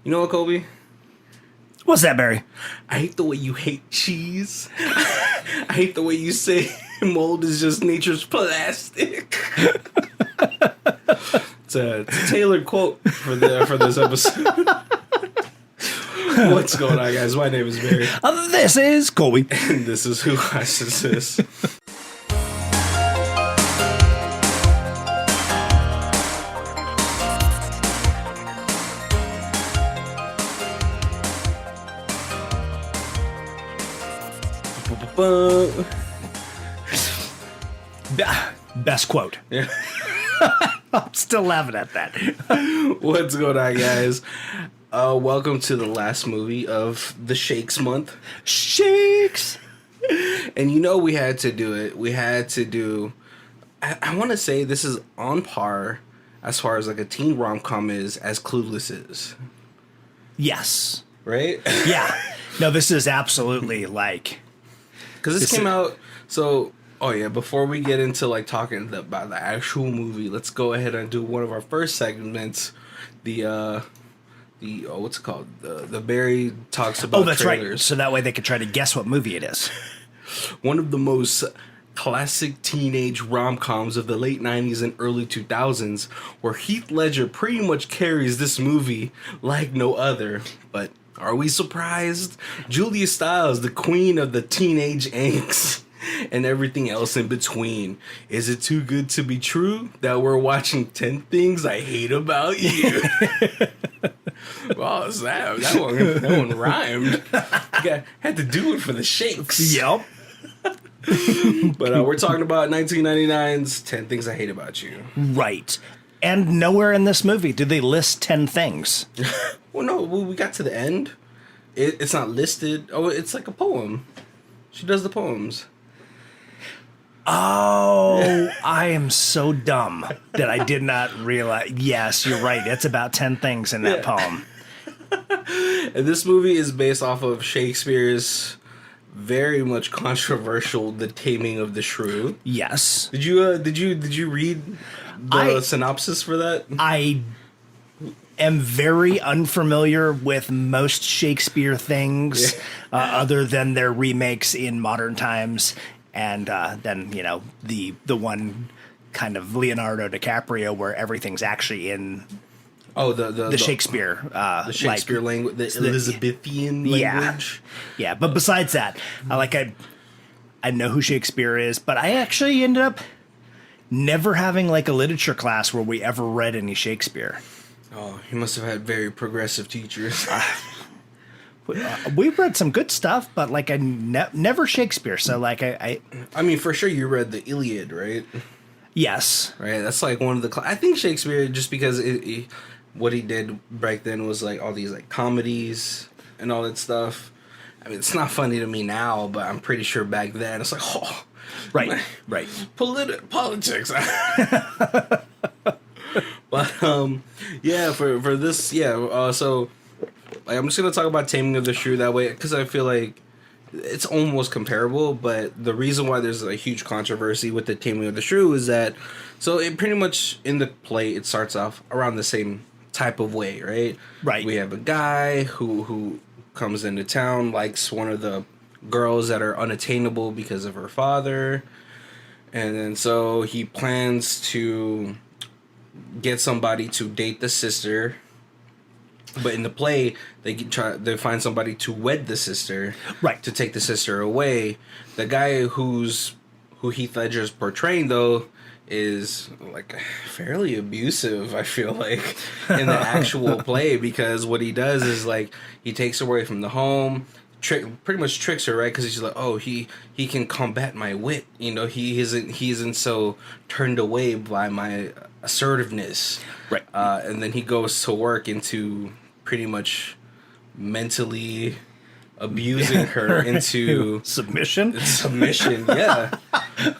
You know what, Colby? What's that, Barry? I hate the way you hate cheese. I hate the way you say mold is just nature's plastic. It's a tailored quote for this episode. What's going on, guys? My name is Barry. This is Colby. And this is Who Watches This. Best quote. Yeah. I'm still laughing at that. What's going on, guys? Welcome to the last movie of the Shakes month. Shakes! And you know we had to do it. We had to do... I want to say this is on par as far as like a teen rom-com is as Clueless is. Yes. Right? Yeah. No, this is absolutely like... Because this came out... So... Oh yeah, before we get into like talking about the actual movie, let's go ahead and do one of our first segments. What's it called? The Barry talks about that's trailers. right. So that way they could try to guess what movie it is. One of the most classic teenage rom-coms of the late 90s and early 2000s, where Heath Ledger pretty much carries this movie like no other. But are we surprised? Julia Stiles, the queen of the teenage angst and everything else in between. Is it too good to be true that we're watching 10 Things I Hate About You? Well, that one rhymed. Had to do it for the shakes. Yep. But we're talking about 1999's 10 Things I Hate About You. Right. And nowhere in this movie do they list 10 things. Well, no, we got to the end. It's not listed. Oh, it's like a poem. She does the poems. Oh, I am so dumb that I did not realize. Yes, you're right. It's about 10 things in that poem. And this movie is based off of Shakespeare's very much controversial The Taming of the Shrew. Yes. Did you read the synopsis for that? I am very unfamiliar with most Shakespeare things, other than their remakes in modern times. And then, you know, the one kind of Leonardo DiCaprio where everything's actually in the Shakespeare. The Shakespeare language, the Elizabethan language. Yeah, but besides that, I know who Shakespeare is, but I actually ended up never having like a literature class where we ever read any Shakespeare. Oh, you must have had very progressive teachers. We read some good stuff, but like I never Shakespeare. So like I mean, for sure you read the Iliad, right? Yes. Right. That's like one of the. I think Shakespeare, just because what he did back then was like all these like comedies and all that stuff. I mean, it's not funny to me now, but I'm pretty sure back then it's like, oh, right. Politics. But yeah, for this, so. Like, I'm just going to talk about Taming of the Shrew that way, because I feel like it's almost comparable, but the reason why there's a huge controversy with the Taming of the Shrew is that, so it pretty much, in the play, it starts off around the same type of way, right? Right. We have a guy who comes into town, likes one of the girls that are unattainable because of her father, and then so he plans to get somebody to date the sister. But in the play, they find somebody to wed the sister, right? To take the sister away. The guy who Heath Ledger's portraying, though, is like fairly abusive, I feel like, in the actual play, because what he does is like he takes her away from the home, pretty much tricks her, right? Because he's like, oh, he can combat my wit, you know, he isn't so turned away by my assertiveness, right? And then he goes to work into pretty much mentally abusing her into submission, yeah.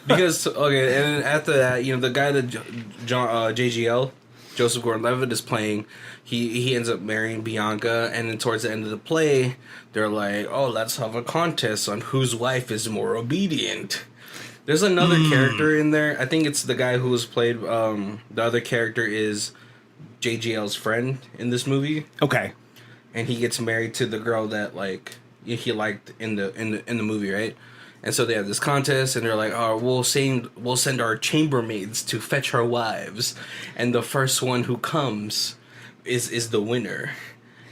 Because and then after that, you know, the guy that JGL, Joseph Gordon-Levitt, is playing, he ends up marrying Bianca, and then towards the end of the play, they're like, oh, let's have a contest on whose wife is more obedient. There's another character in there. I think it's the guy who was played. The other character is JGL's friend in this movie. Okay. and he gets married to the girl that like he liked in the movie, right? And so they have this contest, and they're like, "Oh, we'll send our chambermaids to fetch our wives, and the first one who comes is the winner."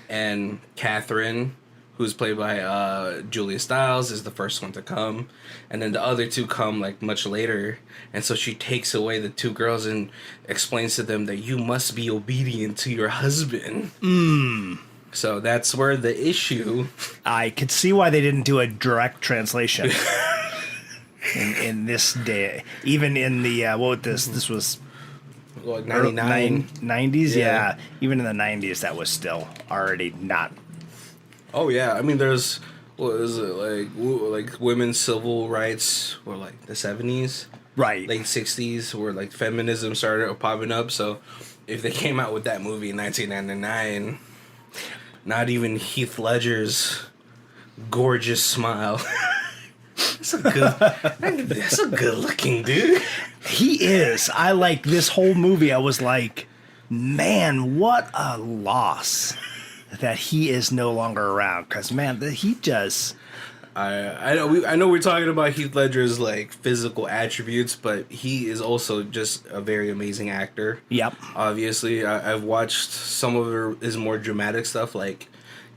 And Catherine, who's played by Julia Stiles, is the first one to come, and then the other two come like much later. And so she takes away the two girls and explains to them that you must be obedient to your husband. So that's where the issue. I could see why they didn't do a direct translation in this day. Even in the this was Like 99. 90s, yeah. Even in the 90s, that was still already not. Oh yeah, I mean, there's what is it like women's civil rights were like the 70s, Right. late 60s, where like feminism started popping up. So if they came out with that movie in 1999, not even Heath Ledger's gorgeous smile. That's a good looking dude. He is. I like this whole movie. I was like, man, what a loss that he is no longer around. Because, man, he just... I know we're talking about Heath Ledger's like physical attributes, but he is also just a very amazing actor. Yep. Obviously, I've watched some of his more dramatic stuff, like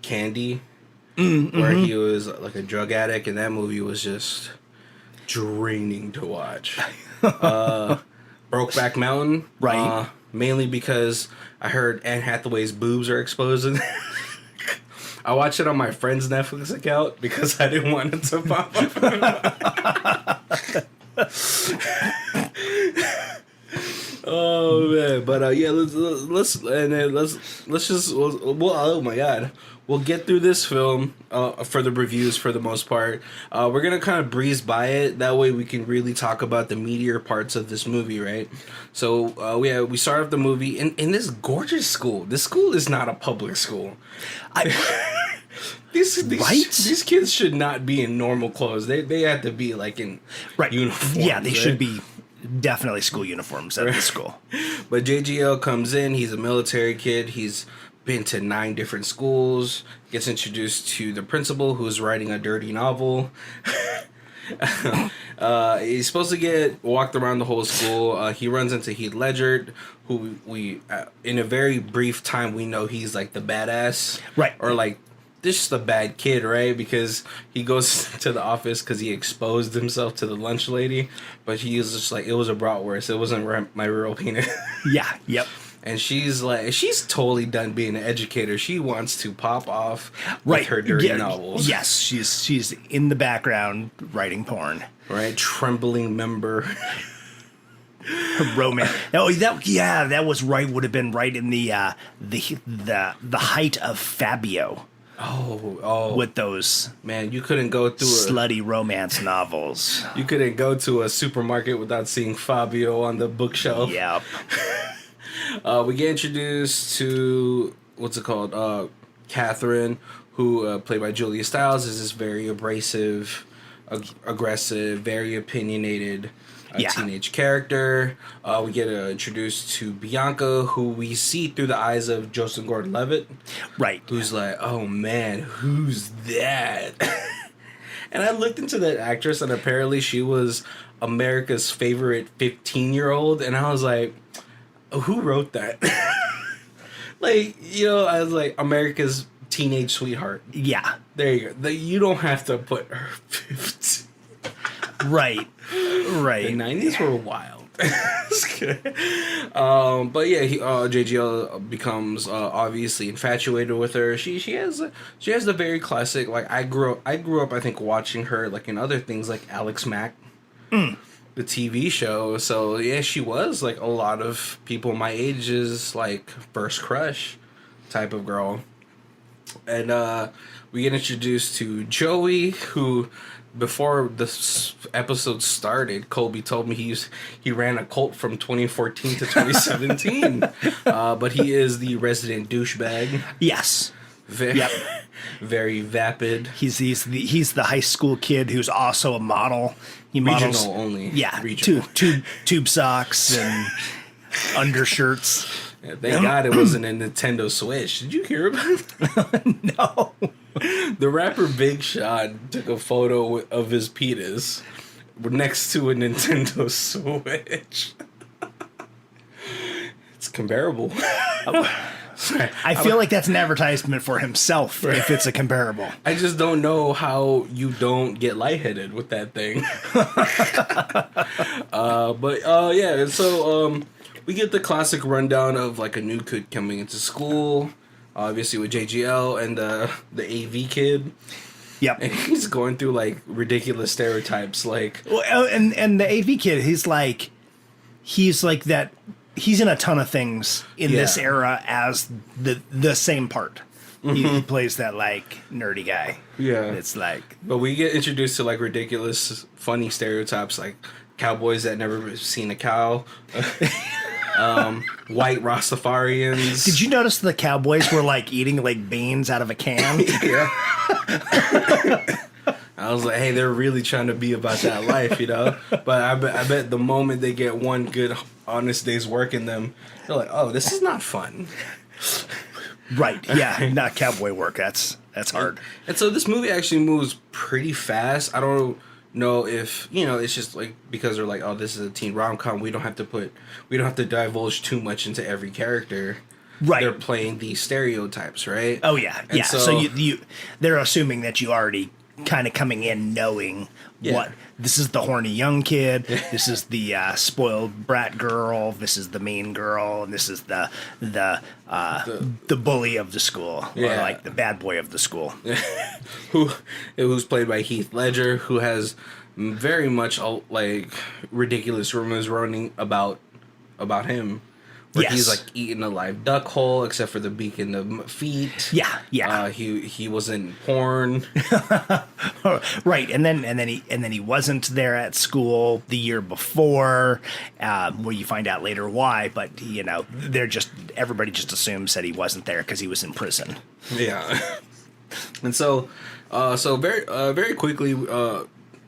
Candy, where he was like a drug addict, and that movie was just draining to watch. Brokeback Mountain, Right. Mainly because I heard Anne Hathaway's boobs are exposed. I watched it on my friend's Netflix account because I didn't want it to pop up. Oh man, but yeah, let's just oh my god, we'll get through this film for the reviews for the most part. We're gonna kind of breeze by it. That way we can really talk about the meatier parts of this movie, right? So we start off the movie in this gorgeous school. This school is not a public school. These kids should not be in normal clothes. They have to be like in uniforms. Yeah, they should be definitely school uniforms at the school. But JGL comes in. He's a military kid. He's been to 9 different schools. Gets introduced to the principal, who's writing a dirty novel. He's supposed to get walked around the whole school. He runs into Heath Ledger, who we in a very brief time we know he's like the badass, right? Or like just a bad kid, right? Because he goes to the office because he exposed himself to the lunch lady, but he was just like, it was a bratwurst. It wasn't my real penis. Yeah. Yep. And she's totally done being an educator. She wants to pop off with her dirty novels. Yes, she's in the background writing porn. Right, trembling member. Her romance. Oh, that was right. Would have been right in the height of Fabio. Oh! With those, man, you couldn't go through slutty romance novels. You couldn't go to a supermarket without seeing Fabio on the bookshelf. Yep. We get introduced to what's it called? Catherine, who played by Julia Stiles, is this very abrasive, aggressive, very opinionated teenage character. We get introduced to Bianca, who we see through the eyes of Joseph Gordon-Levitt, right? Who's like, oh man, who's that? And I looked into that actress, and apparently she was America's favorite 15-year-old, and I was like, who wrote that? Like, I was like, America's teenage sweetheart. Yeah. There you go. You don't have to put her 15. Right. The 90s were wild. But yeah, JGL becomes obviously infatuated with her. She has the very classic, like, I grew up I think watching her like in other things like Alex Mack. The TV show. So yeah, she was like a lot of people my age's like first crush type of girl. And we get introduced to Joey, who before this episode started, Colby told me he ran a cult from 2014 to 2017. But he is the resident douchebag. Yes. Very vapid. He's the high school kid who's also a model. He models regional only. Yeah, regional. tube socks and undershirts. Yeah, thank God it wasn't a Nintendo Switch. Did you hear about it? No. The rapper Big Sean took a photo of his penis next to a Nintendo Switch. It's comparable. I feel like that's an advertisement for himself if it's a comparable. I just don't know how you don't get lightheaded with that thing. Yeah, so we get the classic rundown of like a new kid coming into school, obviously with JGL and the AV kid. Yep. And he's going through like ridiculous stereotypes, like and the AV kid, he's like that. He's in a ton of things in this era as the same part. He plays that like nerdy guy. Yeah, it's like. But we get introduced to like ridiculous, funny stereotypes, like cowboys that never seen a cow, white Rastafarians. Did you notice the cowboys were like eating like beans out of a can? Yeah. I was like, hey, they're really trying to be about that life, you know? But I bet the moment they get one good, honest day's work in them, they're like, oh, this is not fun. Right, yeah, not cowboy work. That's hard. And so this movie actually moves pretty fast. I don't know if, it's just like, because they're like, oh, this is a teen rom-com, we don't have to divulge too much into every character. Right. They're playing these stereotypes, right? Oh, yeah, And yeah. So you they're assuming that you already kind of coming in knowing what this is, the horny young kid, this is the spoiled brat girl, this is the mean girl, and this is the bully of the school, or like the bad boy of the school. Who's played by Heath Ledger, who has very much like ridiculous rumors running about him. Where he's like eating a live duck hole, except for the beak and the feet. Yeah. He was in porn. Right, and then he wasn't there at school the year before. Where you find out later why, but everybody just assumes that he wasn't there because he was in prison. Yeah, and so very quickly,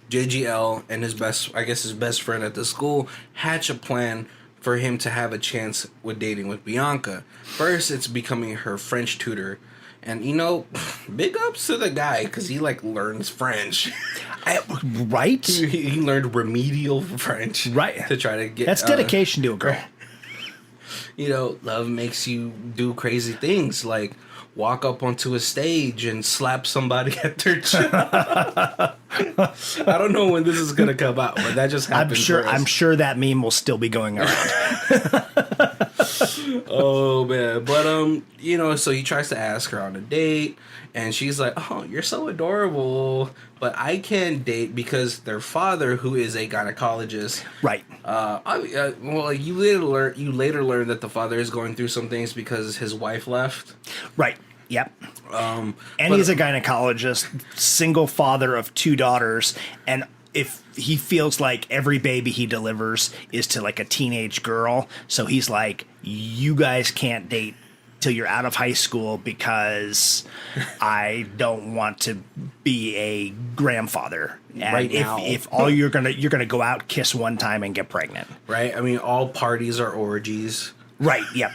JGL and his best friend at the school hatch a plan for him to have a chance with dating with Bianca. First, it's becoming her French tutor. And, big ups to the guy, because he, learns French. Right? He learned remedial French. Right. To try to get... That's dedication to a girl. Love makes you do crazy things, like walk up onto a stage and slap somebody at their chin. I don't know when this is gonna come out, but that just happened. I'm sure that meme will still be going around. Oh man, but so he tries to ask her on a date, and she's like, "Oh, you're so adorable, but I can't date because their father, who is a gynecologist, right? You later learn that the father is going through some things because his wife left, right? Yep. And he's a gynecologist, single father of 2 daughters, and if he feels like every baby he delivers is to like a teenage girl, so he's like, you guys can't date till you're out of high school because I don't want to be a grandfather. And right now, if all you're gonna go out, kiss one time, and get pregnant. Right. I mean, all parties are orgies. Right. Yep.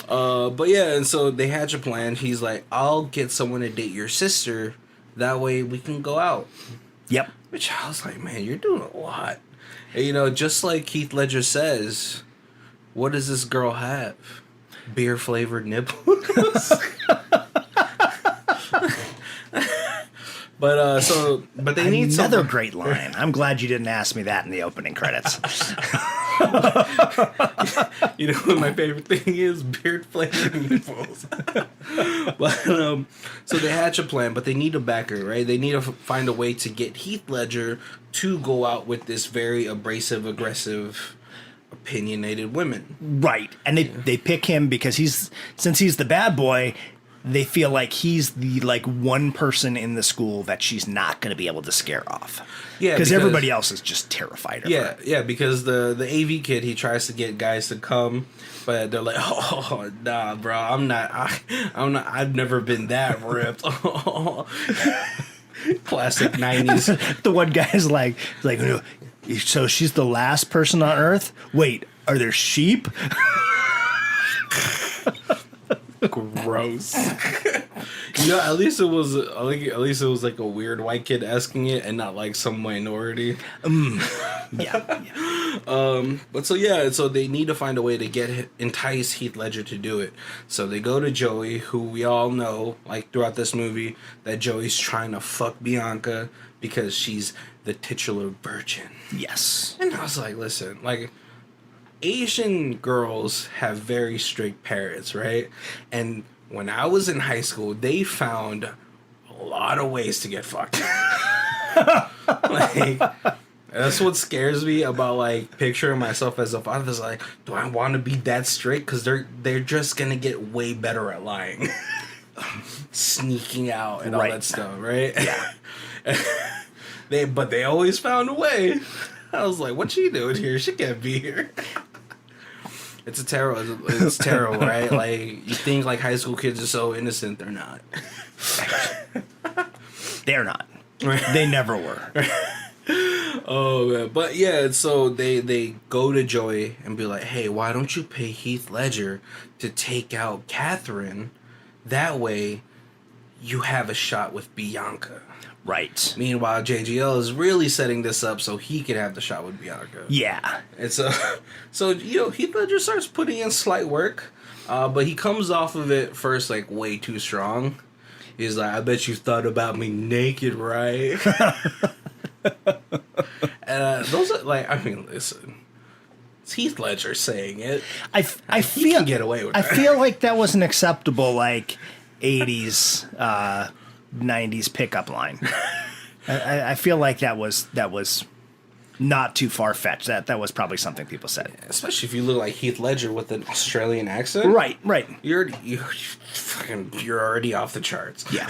And so they hatch a plan. He's like, I'll get someone to date your sister. That way we can go out. Yep. Which I was like, man, you're doing a lot. And, just like Heath Ledger says, what does this girl have? Beer flavored nipples. But they need another great line. I'm glad you didn't ask me that in the opening credits. You know what my favorite thing is? Beard flavored nipples. So they hatch a plan, but they need a backer, right? They need to find a way to get Heath Ledger to go out with this very abrasive, aggressive, opinionated women. Right, and they pick him because since he's the bad boy. They feel like he's the one person in the school that she's not going to be able to scare off. Yeah, because everybody else is just terrified of her. Yeah, because the AV kid, he tries to get guys to come, but they're like, oh nah, bro, I'm not. I've never been that ripped. Classic 90s. The one guy's like, so she's the last person on Earth? Wait, are there sheep? Gross. You know, at least it was like a weird white kid asking it and not like some minority. Yeah. But so they need to find a way to entice Heath Ledger to do it. So they go to Joey, who we all know, like throughout this movie, that Joey's trying to fuck Bianca because she's the titular virgin. Yes. And I was like, listen, like, Asian girls have very strict parents, right? And when I was in high school, they found a lot of ways to get fucked. Like, that's what scares me about, like, picturing myself as a father. Is like, do I want to be that strict? Because they're just gonna get way better at lying, sneaking out, and all that stuff, right? Yeah. But they always found a way. I was like, what's she doing here? She can't be here. It's terrible, right? Like, you think, like, high school kids are so innocent. They're not. They're not. They never were. Oh, man. But, yeah, so they go to Joey and be like, hey, why don't you pay Heath Ledger to take out Catherine? That way, you have a shot with Bianca. Right. Meanwhile, JGL is really setting this up so he could have the shot with Bianca. Yeah. And so you know, Heath Ledger starts putting in slight work, but he comes off of it first like way too strong. He's like, I bet you thought about me naked, right? And those are like, I mean, listen, it's Heath Ledger saying it. I He feel can get away with I that. feel like that was an acceptable like 80s 90s pickup line. I feel like that was not too far fetched. That was probably something people said. Especially if you look like Heath Ledger with an Australian accent. Right. You're already off the charts. Yeah.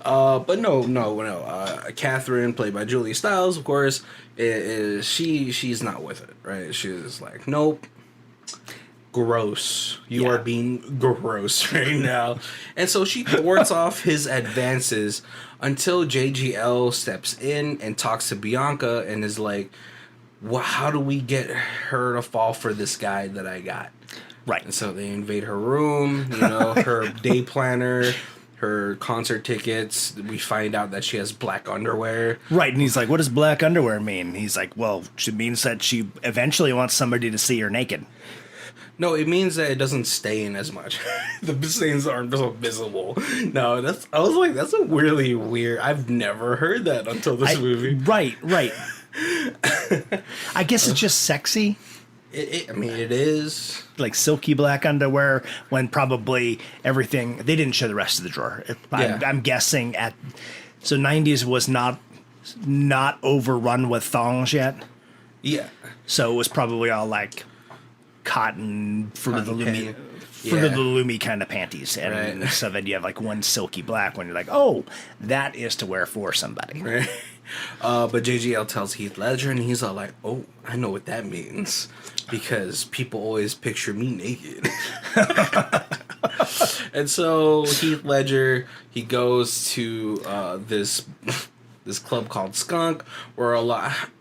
But no. Catherine, played by Julia Stiles, of course, she's not with it, right? She's like, nope. Gross. You are being gross right now. And so she thwarts off his advances until JGL steps in and talks to Bianca and is like, well, how do we get her to fall for this guy that I got? Right. And so they invade her room, you know, her day planner, her concert tickets. We find out that she has black underwear. Right. And he's like, what does black underwear mean? He's like, well, it means that she eventually wants somebody to see her naked. No, it means that it doesn't stain as much. The stains aren't so visible. No, I was like, that's a really weird. I've never heard that until this movie. Right. I guess it's just sexy. I mean, it is. Like silky black underwear when probably everything. They didn't show the rest of the drawer. I'm guessing so 90s was not overrun with thongs yet. Yeah. So it was probably all like cotton Fruit of the Loomy kind of panties, and so then you have like one silky black when you're like, oh, that is to wear for somebody. Right. But JGL tells Heath Ledger, and he's all like, oh, I know what that means, because people always picture me naked. And so Heath Ledger, he goes to this club called Skunk, where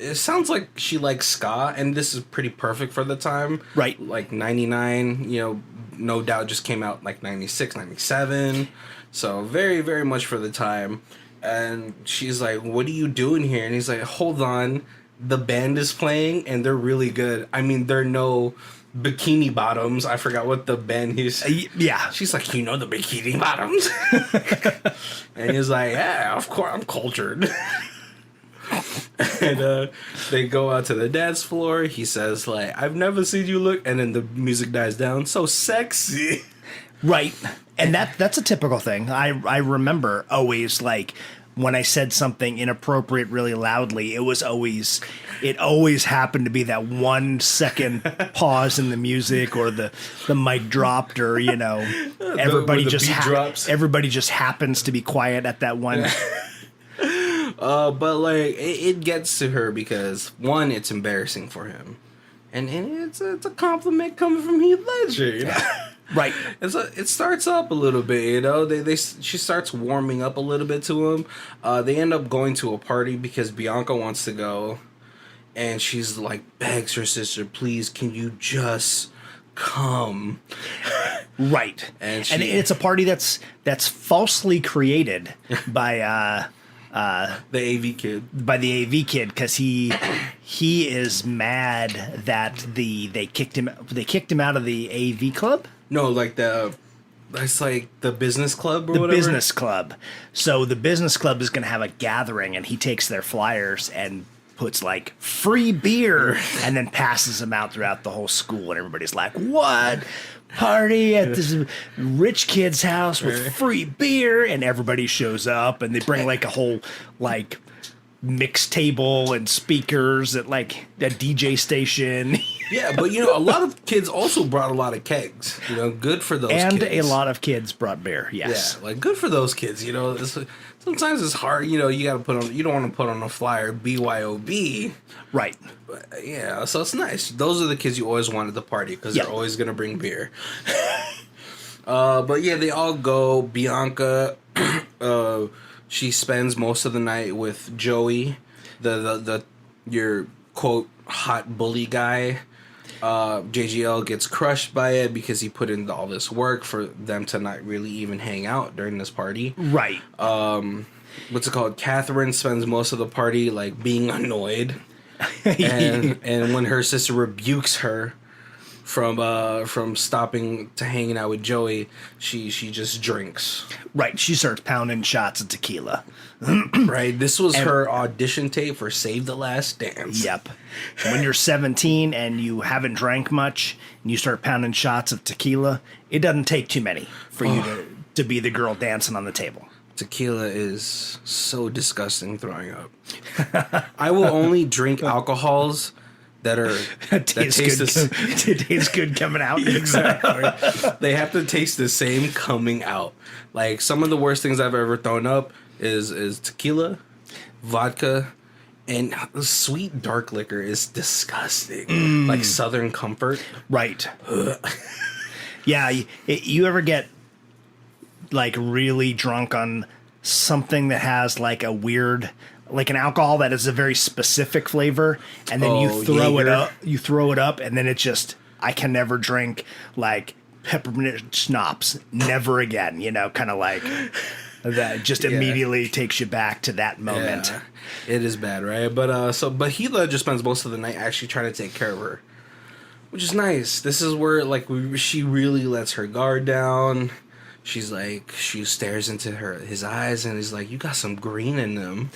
it sounds like she likes ska, and this is pretty perfect for the time. Right. Like 99, you know, No Doubt just came out like 96, 97. So very, very much for the time. And she's like, what are you doing here? And he's like, hold on. The band is playing, and they're really good. I mean, they're no Bikini Bottoms. I forgot what the band is. Yeah. She's like, you know the Bikini Bottoms? And he's like, yeah, of course, I'm cultured. And they go out to the dance floor. He says, like, I've never seen you look. And then the music dies down. So sexy. Right. And that's a typical thing. I remember always, like, when I said something inappropriate really loudly, it always happened to be that 1 second pause in the music, or the mic dropped, or, you know, everybody just happens to be quiet at that one. But like it gets to her because, one, it's embarrassing for him, and it's a compliment coming from Heath Ledger, you know? Right. And so it starts up a little bit, you know. She starts warming up a little bit to him. They end up going to a party because Bianca wants to go, and she's like begs her sister, please, can you just come. Right. And it's a party that's falsely created by the AV kid. by the AV kid, because he is mad that they kicked him out of the AV club. No, like that's like the business club or The whatever. business club. So the business club is going to have a gathering, and he takes their flyers and puts like free beer and then passes them out throughout the whole school, and everybody's like, what? Party at this rich kid's house with free beer, and everybody shows up, and they bring like a whole like mix table and speakers at like a DJ station. Yeah, but a lot of kids also brought a lot of kegs. Good for those And kids. a lot of kids brought beer. Yes. Yeah, like good for those kids. Sometimes it's hard. You got to put on. You don't want to put on a flyer BYOB. Right. But, yeah, so it's nice. Those are the kids you always want at the party because they're always gonna bring beer. But yeah, they all go. Bianca, she spends most of the night with Joey, the your quote hot bully guy. JGL gets crushed by it because he put in all this work for them to not really even hang out during this party. Right. What's it called? Catherine spends most of the party like being annoyed, and when her sister rebukes her from stopping to hanging out with Joey, she just drinks. Right. She starts pounding shots of tequila. Right. This was her audition tape for Save the Last Dance. Yep. When you're 17 and you haven't drank much and you start pounding shots of tequila, it doesn't take too many for you to be the girl dancing on the table. Tequila is so disgusting throwing up. I will only drink alcohols that tastes good coming out. Exactly. They have to taste the same coming out. Like some of the worst things I've ever thrown up is tequila, vodka, and sweet dark liquor is disgusting. Like Southern Comfort. Right. Yeah. You ever get like really drunk on something that has like a weird, like an alcohol that is a very specific flavor, and then you throw it up, and then it just, I can never drink like peppermint schnapps, never again, kind of like that just immediately takes you back to that moment. Yeah, it is bad, right? But Heath Ledger spends most of the night actually trying to take care of her, which is nice. This is where like she really lets her guard down. She's like, she stares into his eyes, and he's like, "You got some green in them."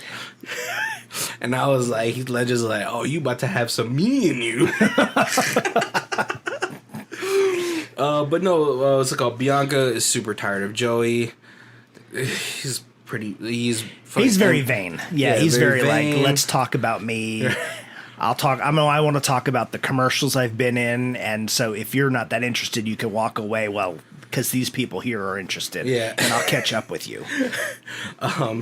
And I was like, Heath Ledger's like, "Oh, you about to have some me in you." But no, what's it called? Bianca is super tired of Joey. He's very vain. Yeah, he's very vain. like, let's talk about me. I want to talk about the commercials I've been in, and so if you're not that interested, you can walk away. Well, because these people here are interested. Yeah. And I'll catch up with you.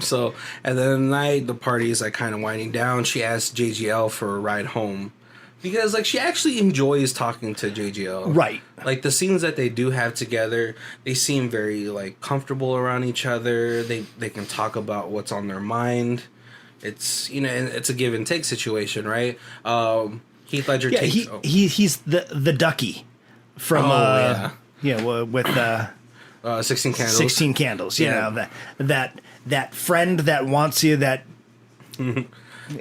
So at the end of the night, the party is like kind of winding down. She asks JGL for a ride home because like she actually enjoys talking to JGL. Right. Like the scenes that they do have together, they seem very like comfortable around each other. They can talk about what's on their mind. It's and it's a give and take situation, right? Heath Ledger takes he's the ducky from with 16 Candles. 16 Candles. You know, that friend that wants you, that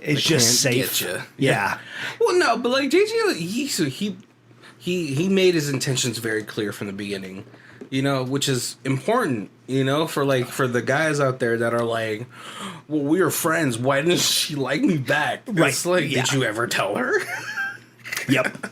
is just safe. Get you. Yeah. Well, no, but like JJ, he made his intentions very clear from the beginning. Which is important. For the guys out there that are like, well, we were friends. Why didn't she like me back? Right. It's like, did you ever tell her? Yep.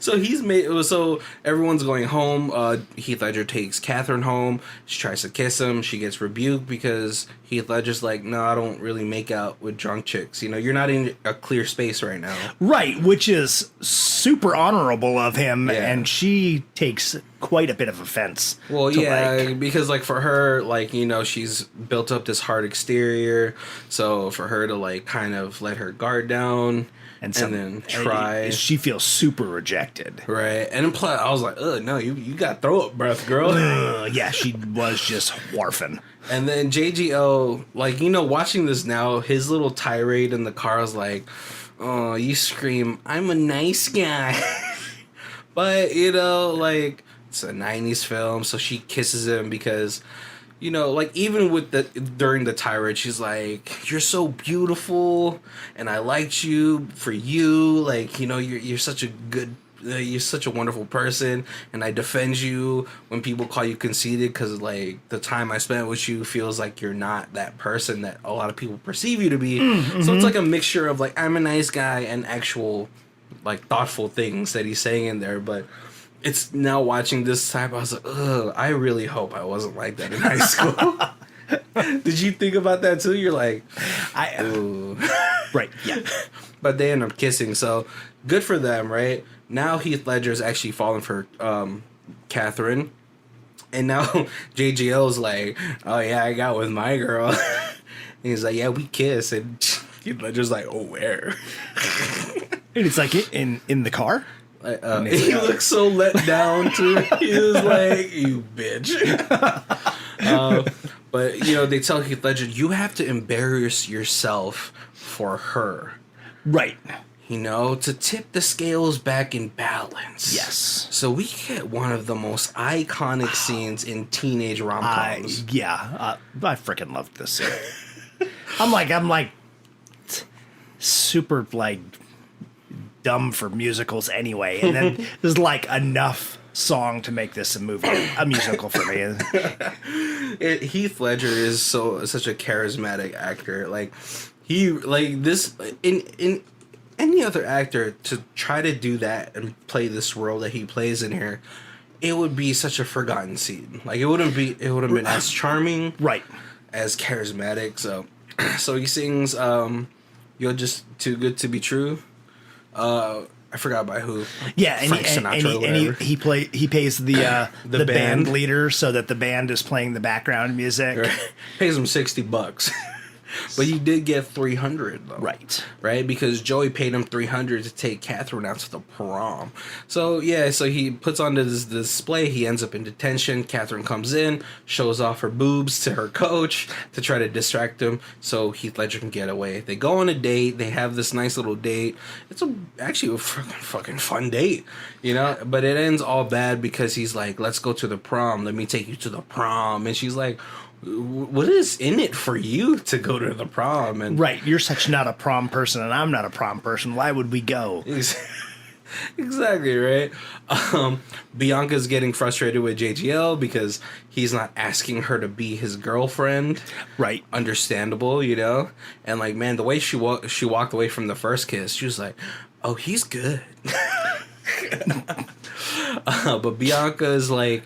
So everyone's going home. Heath Ledger takes Catherine home. She tries to kiss him. She gets rebuked because Heath Ledger's like, no, I don't really make out with drunk chicks. You're not in a clear space right now. Right, which is super honorable of him, and she takes quite a bit of offense. Well, because like for her, like, she's built up this hard exterior, so for her to like kind of let her guard down and then try, she feels super rejected. Right, and plus I was like, no, you got throw up breath, girl. Yeah, she was just wharfing. And then JGL, like, watching this now, his little tirade in the car was like, oh, you scream, I'm a nice guy. But, you know, like, it's a 90s film, so she kisses him because, you know, like, even with during the tirade, she's like, you're so beautiful, and I liked you for you, like, you know, you're such a good, you're such a wonderful person, and I defend you when people call you conceited, because, like, the time I spent with you feels like you're not that person that a lot of people perceive you to be. Mm-hmm. So it's like a mixture of, like, I'm a nice guy and actual, like, thoughtful things that he's saying in there, but it's now watching this type, I was like, ugh, I really hope I wasn't like that in high school. Did you think about that too? You're like, ooh. Right, yeah. But they end up kissing, so good for them, right? Now Heath Ledger's actually falling for Catherine. And now JGL's like, oh yeah, I got with my girl. And he's like, yeah, we kiss. And Heath Ledger's like, oh, where? And it's like in the car? He looks so let down too. He was like, "You bitch." But you know, they tell Heath Ledger, "You have to embarrass yourself for her." Right. You know, to tip the scales back in balance. Yes. So we get one of the most iconic scenes in teenage rom-coms. I freaking loved this scene. I'm like super like dumb for musicals anyway, and then there's like enough song to make this a musical for me. Heath Ledger is such a charismatic actor. Like this in any other actor to try to do that and play this role that he plays in here, it would be such a forgotten scene. Like it would have been as charming, right, as charismatic. So he sings "You're Just Too Good to Be True." I forgot by who. Yeah, and he pays the band leader so that the band is playing the background music. Right. Pays him $60, but he did get $300 though. Right, because Joey paid him $300 to take Catherine out to the prom. So yeah, so he puts on this display. He ends up in detention. Catherine comes in, shows off her boobs to her coach to try to distract him, so Heath Ledger can get away. They go on a date. They have this nice little date. It's actually a fucking fun date, you know. But it ends all bad because he's like, "Let's go to the prom. Let me take you to the prom," and she's like, what is in it for you to go to the prom? And right, you're such not a prom person, and I'm not a prom person. Why would we go? Exactly, right? Bianca's getting frustrated with JGL because he's not asking her to be his girlfriend. Right. Understandable, you know? And like, man, the way she walked away from the first kiss, she was like, oh, he's good. But Bianca's like,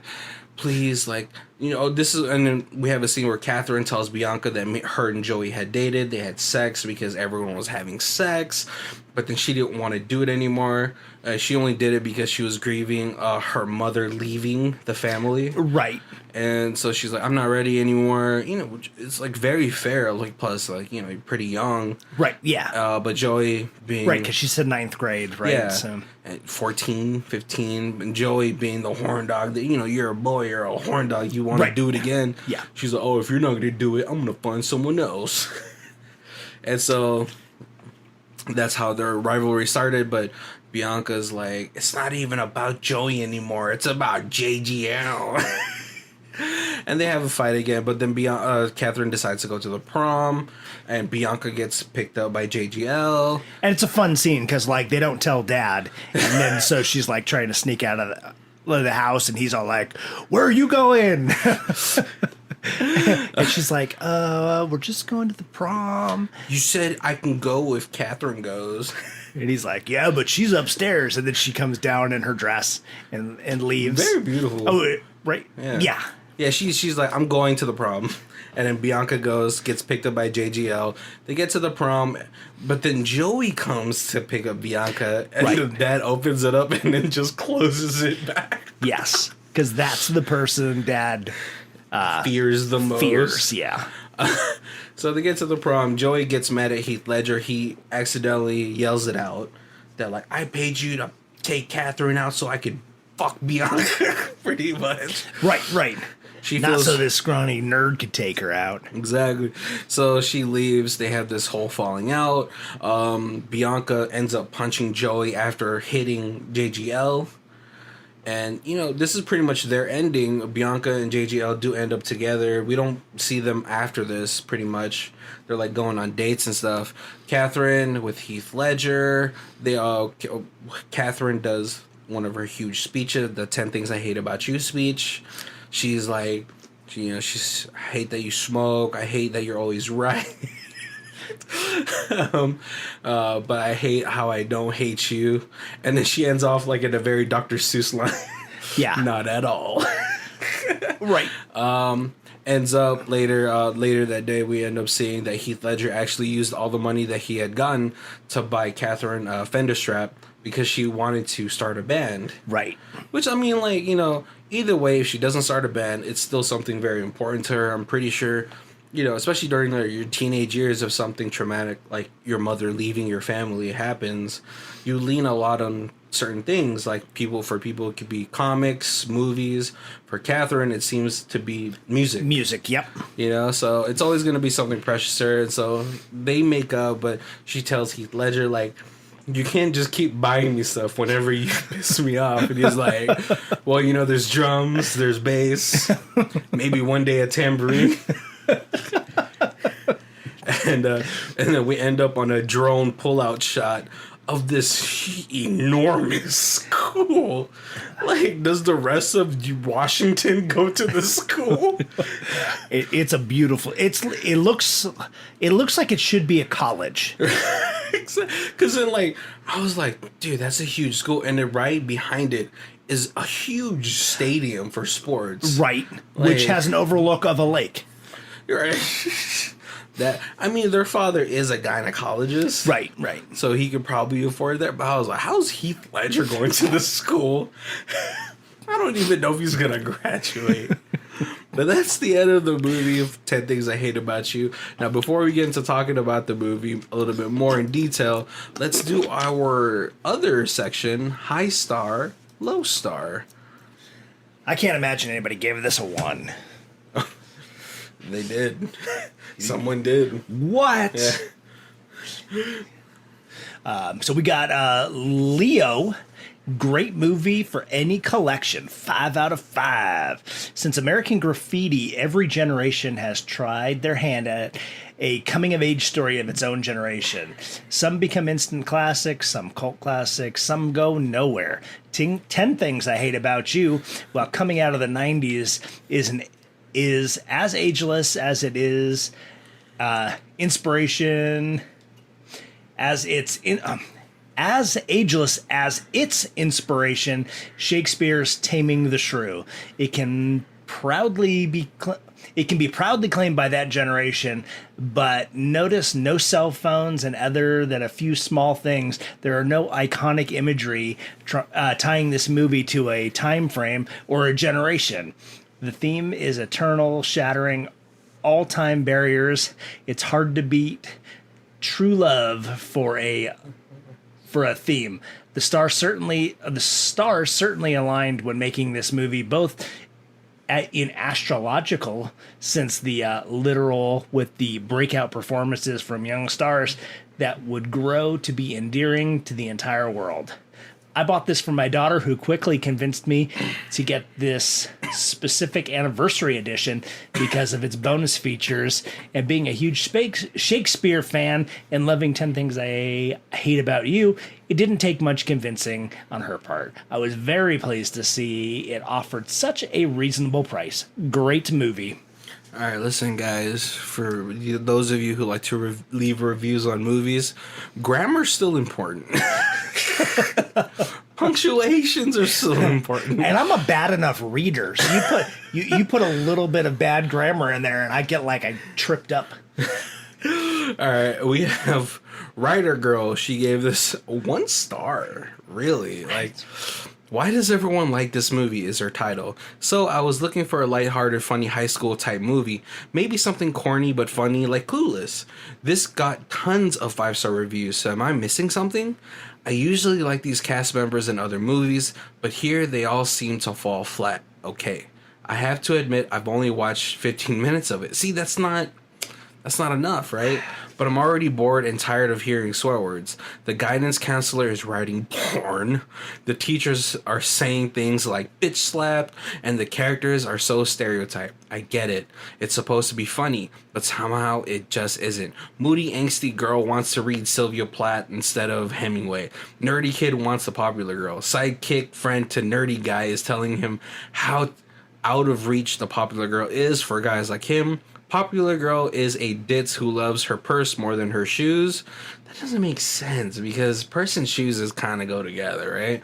please, like, you know, this is, and then we have a scene where Catherine tells Bianca that her and Joey had dated. They had sex because everyone was having sex, but then she didn't want to do it anymore. She only did it because she was grieving her mother leaving the family. Right. And so she's like, I'm not ready anymore. You know, it's like very fair. Like, plus, like, you know, you're pretty young. Right, yeah. But Joey being... Right, because she said 9th grade, right? Yeah, so. at 14, 15, and Joey being the horn dog, that, you know, you're a boy, you're a horn dog, you want to do it again. Yeah. She's like, oh, if you're not going to do it, I'm going to find someone else. And so that's how their rivalry started, but Bianca's like, it's not even about Joey anymore, it's about JGL. And they have a fight again, but then Catherine decides to go to the prom, and Bianca gets picked up by JGL. And it's a fun scene because, like, they don't tell Dad, and then so she's like trying to sneak out of the house, and he's all like, "Where are you going?" And she's like, we're just going to the prom. You said I can go if Catherine goes. And he's like, yeah, but she's upstairs. And then she comes down in her dress and leaves. Very beautiful. Oh, right. Yeah. Yeah, she's like, I'm going to the prom. And then Bianca gets picked up by JGL. They get to the prom, but then Joey comes to pick up Bianca, and the dad opens it up and then just closes it back. Yes, because that's the person Dad fears the most. Fears, yeah. So they get to the prom. Joey gets mad at Heath Ledger. He accidentally yells it out. That, like, I paid you to take Catherine out so I could fuck Bianca, pretty much. Right. She Not so this scrawny nerd could take her out. Exactly. So she leaves. They have this whole falling out. Bianca ends up punching Joey after hitting JGL. And, you know, this is pretty much their ending. Bianca and JGL do end up together. We don't see them after this, pretty much. They're, like, going on dates and stuff. Catherine with Heath Ledger. Catherine does one of her huge speeches, the 10 Things I Hate About You speech. She's like, you know, I hate that you smoke. I hate that you're always right. But I hate how I don't hate you. And then she ends off like in a very Dr. Seuss line. Yeah. Not at all. Right. Ends up later that day, we end up seeing that Heath Ledger actually used all the money that he had gotten to buy Catherine a Fender Strap because she wanted to start a band. Right. Which, I mean, like, you know, either way, if she doesn't start a band, it's still something very important to her. I'm pretty sure, you know, especially during your teenage years, if something traumatic like your mother leaving your family happens, you lean a lot on certain things. Like for people it could be comics, movies. For Catherine, it seems to be music. Music, yep. You know, so it's always going to be something precious to her. And so they make up, but she tells Heath Ledger, like, you can't just keep buying me stuff whenever you piss me off. And he's like, well, you know, there's drums, there's bass, maybe one day a tambourine. And then we end up on a drone pullout shot of this enormous school. Like, does the rest of Washington go to the school? It's a beautiful. It looks like it should be a college. Because then, like, I was like, dude, that's a huge school, and then right behind it is a huge stadium for sports, Right, like, which has an overlook of a lake. Right. I mean, their father is a gynecologist. Right. So he could probably afford that. But I was like, how's Heath Ledger going to this school? I don't even know if he's going to graduate. But that's the end of the movie of 10 Things I Hate About You. Now, before we get into talking about the movie a little bit more in detail, let's do our other section, high star, low star. I can't imagine anybody gave this a 1. They did. Someone did. What? Yeah. So we got Leo. Great movie for any collection. 5 out of 5. Since American Graffiti, every generation has tried their hand at a coming-of-age story of its own generation. Some become instant classics, some cult classics, some go nowhere. 10 Things I Hate About You, while coming out of the 90s, is as ageless as it is inspiration, as ageless as its inspiration, Shakespeare's Taming the Shrew. It can be proudly claimed by that generation, but notice no cell phones, and other than a few small things, there are no iconic imagery tying this movie to a time frame or a generation. The theme is eternal, shattering all-time barriers. It's hard to beat true love for a theme. The stars certainly aligned when making this movie, both in astrological, since the literal, with the breakout performances from young stars that would grow to be endearing to the entire world. I bought this for my daughter, who quickly convinced me to get this specific anniversary edition because of its bonus features. And being a huge Shakespeare fan and loving 10 Things I Hate About You, it didn't take much convincing on her part. I was very pleased to see it offered such a reasonable price. Great movie. All right, listen, guys, for those of you who like to leave reviews on movies, grammar's still important. Punctuations are still important. And I'm a bad enough reader. So you put a little bit of bad grammar in there and I get like I tripped up. All right, we have Writer Girl. She gave this 1 star. Really? Like, why does everyone like this movie is her title. So I was looking for a lighthearted, funny high school type movie. Maybe something corny but funny like Clueless. This got tons of 5-star reviews, so am I missing something? I usually like these cast members in other movies, but here they all seem to fall flat. Okay. I have to admit I've only watched 15 minutes of it. See, that's not That's not enough, right? But I'm already bored and tired of hearing swear words. The guidance counselor is writing porn. The teachers are saying things like bitch slapped, and the characters are so stereotyped. I get it. It's supposed to be funny, but somehow it just isn't. Moody, angsty girl wants to read Sylvia Plath instead of Hemingway. Nerdy kid wants the popular girl. Sidekick friend to nerdy guy is telling him how out of reach the popular girl is for guys like him. Popular girl is a ditz who loves her purse more than her shoes. That doesn't make sense because purse and shoes is kind of go together, right?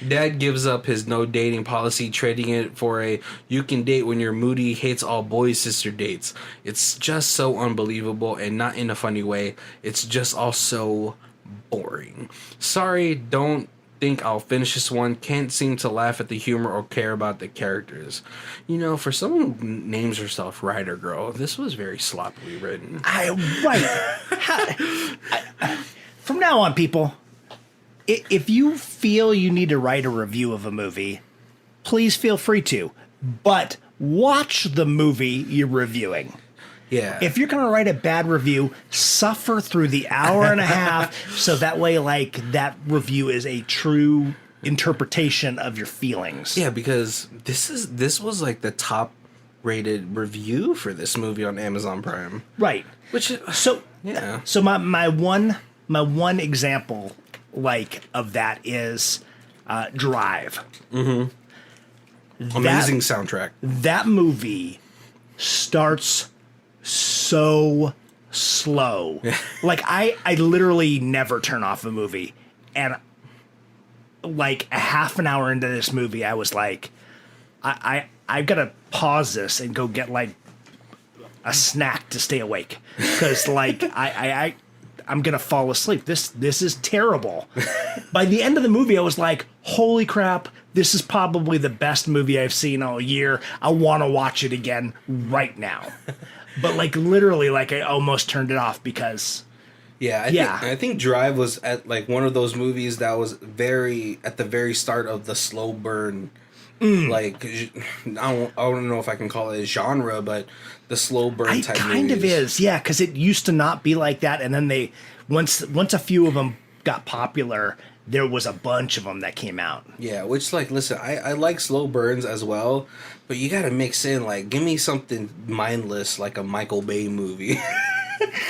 Dad gives up his no dating policy, trading it for a you can date when you're moody, hates all boys sister dates. It's just so unbelievable and not in a funny way. It's just all so boring. Sorry, don't think I'll finish this one. Can't seem to laugh at the humor or care about the characters. You know, for someone who names herself Writer Girl, this was very sloppily written. From now on, people, if you feel you need to write a review of a movie, please feel free to. But watch the movie you're reviewing. Yeah. If you're going to write a bad review, suffer through the hour and a half so that way, like, that review is a true interpretation of your feelings. Yeah, because this was like the top rated review for this movie on Amazon Prime. Right. Which So yeah. So my one example like of that is Drive. Mm-hmm. Amazing soundtrack. That movie starts so slow. Like I literally never turn off a movie, and like a half an hour into this movie I was like I've got to pause this and go get like a snack to stay awake because like I'm gonna fall asleep. This is terrible. By the end of the movie I was like, holy crap, this is probably the best movie I've seen all year. I want to watch it again right now. But like literally, like I almost turned it off because. I think Drive was at like one of those movies that was very at the very start of the slow burn. Like I don't know if I can call it a genre, but the slow burn type. It kind of is, yeah, because it used to not be like that, and then they once a few of them got popular, there was a bunch of them that came out. Yeah, which like listen, I like slow burns as well, but you got to mix in like give me something mindless like a Michael Bay movie.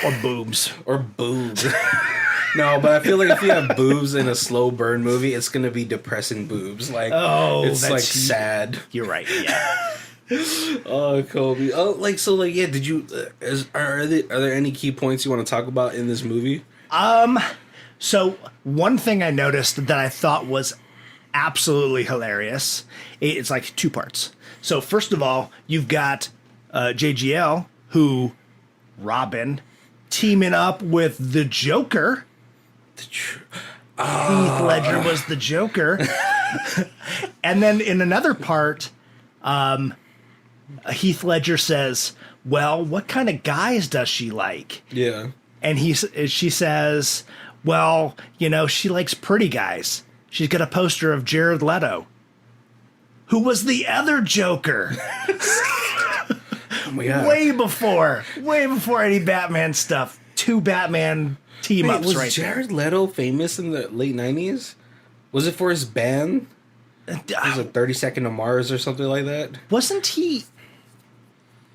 Or boobs. Or boobs. No, but I feel like if you have boobs in a slow burn movie, it's gonna be depressing boobs. Like, it's like sad. You're right. Yeah. Oh, Kobe. Oh, like so. Like, yeah. Did you? Are there any key points you want to talk about in this movie? So one thing I noticed that I thought was absolutely hilarious. It's like two parts. So first of all, you've got JGL Robin teaming up with the Joker. Heath Ledger was the Joker. And then in another part, Heath Ledger says, well, what kind of guys does she like? Yeah. And she says, well, you know, she likes pretty guys. She's got a poster of Jared Leto, who was the other Joker. Yeah. Way before any Batman stuff. Two Batman team-ups was right Jared Leto famous in the late 90s? Was it for his band? Was it 30 Seconds to Mars or something like that? Wasn't he...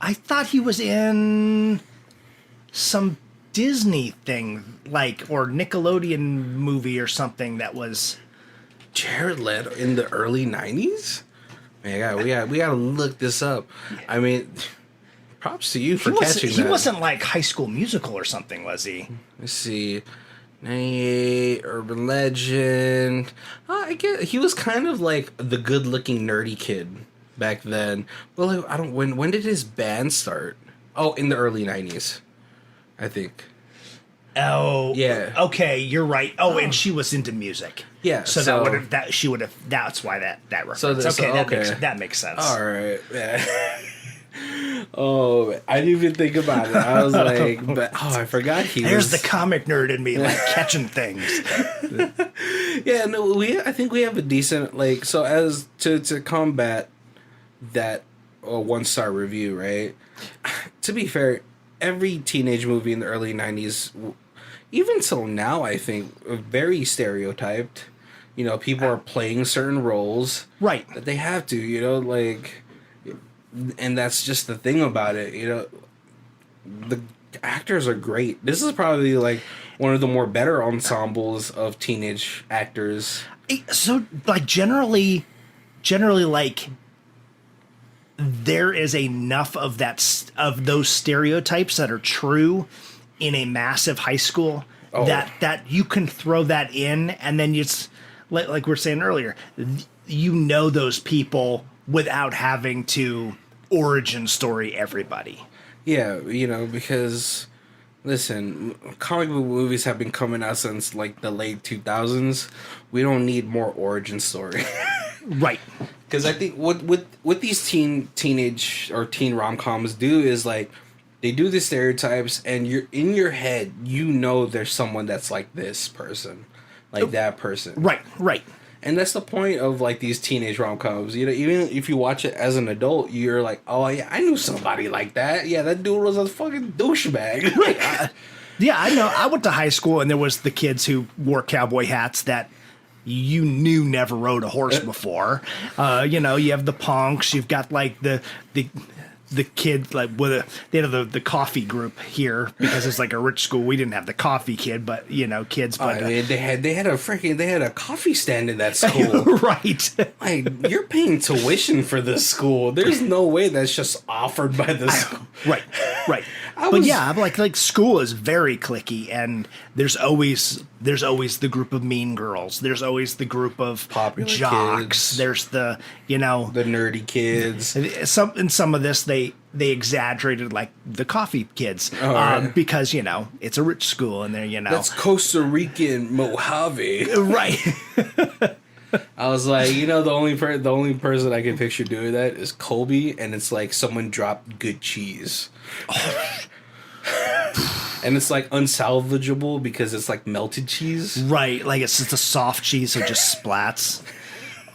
I thought he was in some Disney thing, like, or Nickelodeon movie or something that was... Jared Leto in the early 90s? Man, we gotta look this up. I mean... Props to you for catching that. He wasn't like High School Musical or something, was he? Let's see. 98, Urban Legend. I get he was kind of like the good-looking nerdy kid back then. Well, I don't. When did his band start? Oh, in the early 90s, I think. Oh, yeah. Okay, you're right. Oh, and she was into music. Yeah. So she would have. That's why that reference. That makes sense. All right. Yeah. Oh, I didn't even think about it. I was like, I forgot There's the comic nerd in me, like catching things. Yeah, no, I think we have a decent so as to combat that 1-star review, right? To be fair, every teenage movie in the early 90s, even till now, I think, are very stereotyped. You know, people are playing certain roles. Right. That they have to, you know, like... And that's just the thing about it, you know. The actors are great. This is probably, like, one of the more better ensembles of teenage actors. So, like, generally, like... there is enough of those stereotypes that are true in a massive high school that you can throw that in, and then it's like we were saying earlier, you know those people without having to origin story everybody. Yeah, you know, because listen, comic book movies have been coming out since like the late 2000s. We don't need more origin story. Right. Because I think what these teenage or teen rom-coms do is like they do the stereotypes, and you're in your head, you know, there's someone that's like this person, like that person. Right. And that's the point of like these teenage rom-coms. You know, even if you watch it as an adult, you're like, oh yeah, I knew somebody like that. Yeah, that dude was a fucking douchebag. Right. Yeah, I know. I went to high school, and there was the kids who wore cowboy hats that you knew never rode a horse before. You know, you have the punks. You've got like the kid like they had the coffee group here because it's like a rich school. We didn't have the coffee kid, but you know, kids. But they had a coffee stand in that school. Right. Like, you're paying tuition for this school. There's no way that's just offered by the school. Right. But yeah, like school is very cliquey, and there's always the group of mean girls. There's always the group of popular jocks. Kids. There's the the nerdy kids. Some of this they exaggerated, like the coffee kids, right. Because you know it's a rich school, and they're that's Costa Rican Mojave. Right. I was like, you know, the only person I can picture doing that is Colby, and it's like someone dropped good cheese. And it's like unsalvageable because it's like melted cheese. Right, like it's just a soft cheese, so it just splats.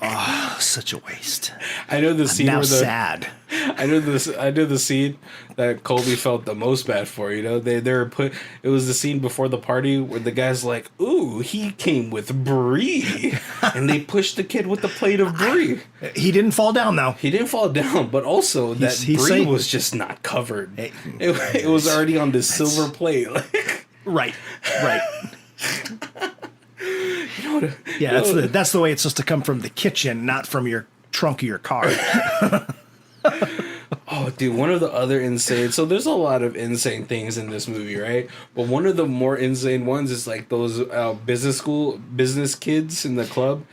Oh, such a waste. I know the scene. I'm now where sad. I know the scene that Colby felt the most bad for. You know, they were it was the scene before the party where the guy's like, "Ooh, he came with brie," and they pushed the kid with the plate of brie. He didn't fall down though. He didn't fall down, but also that brie was just not covered. It was already on this silver plate. Right. Yeah, that's the way it's supposed to come from the kitchen, not from your trunk of your car. Oh, dude, one of the other insane... So there's a lot of insane things in this movie, right? But one of the more insane ones is like those business kids in the club.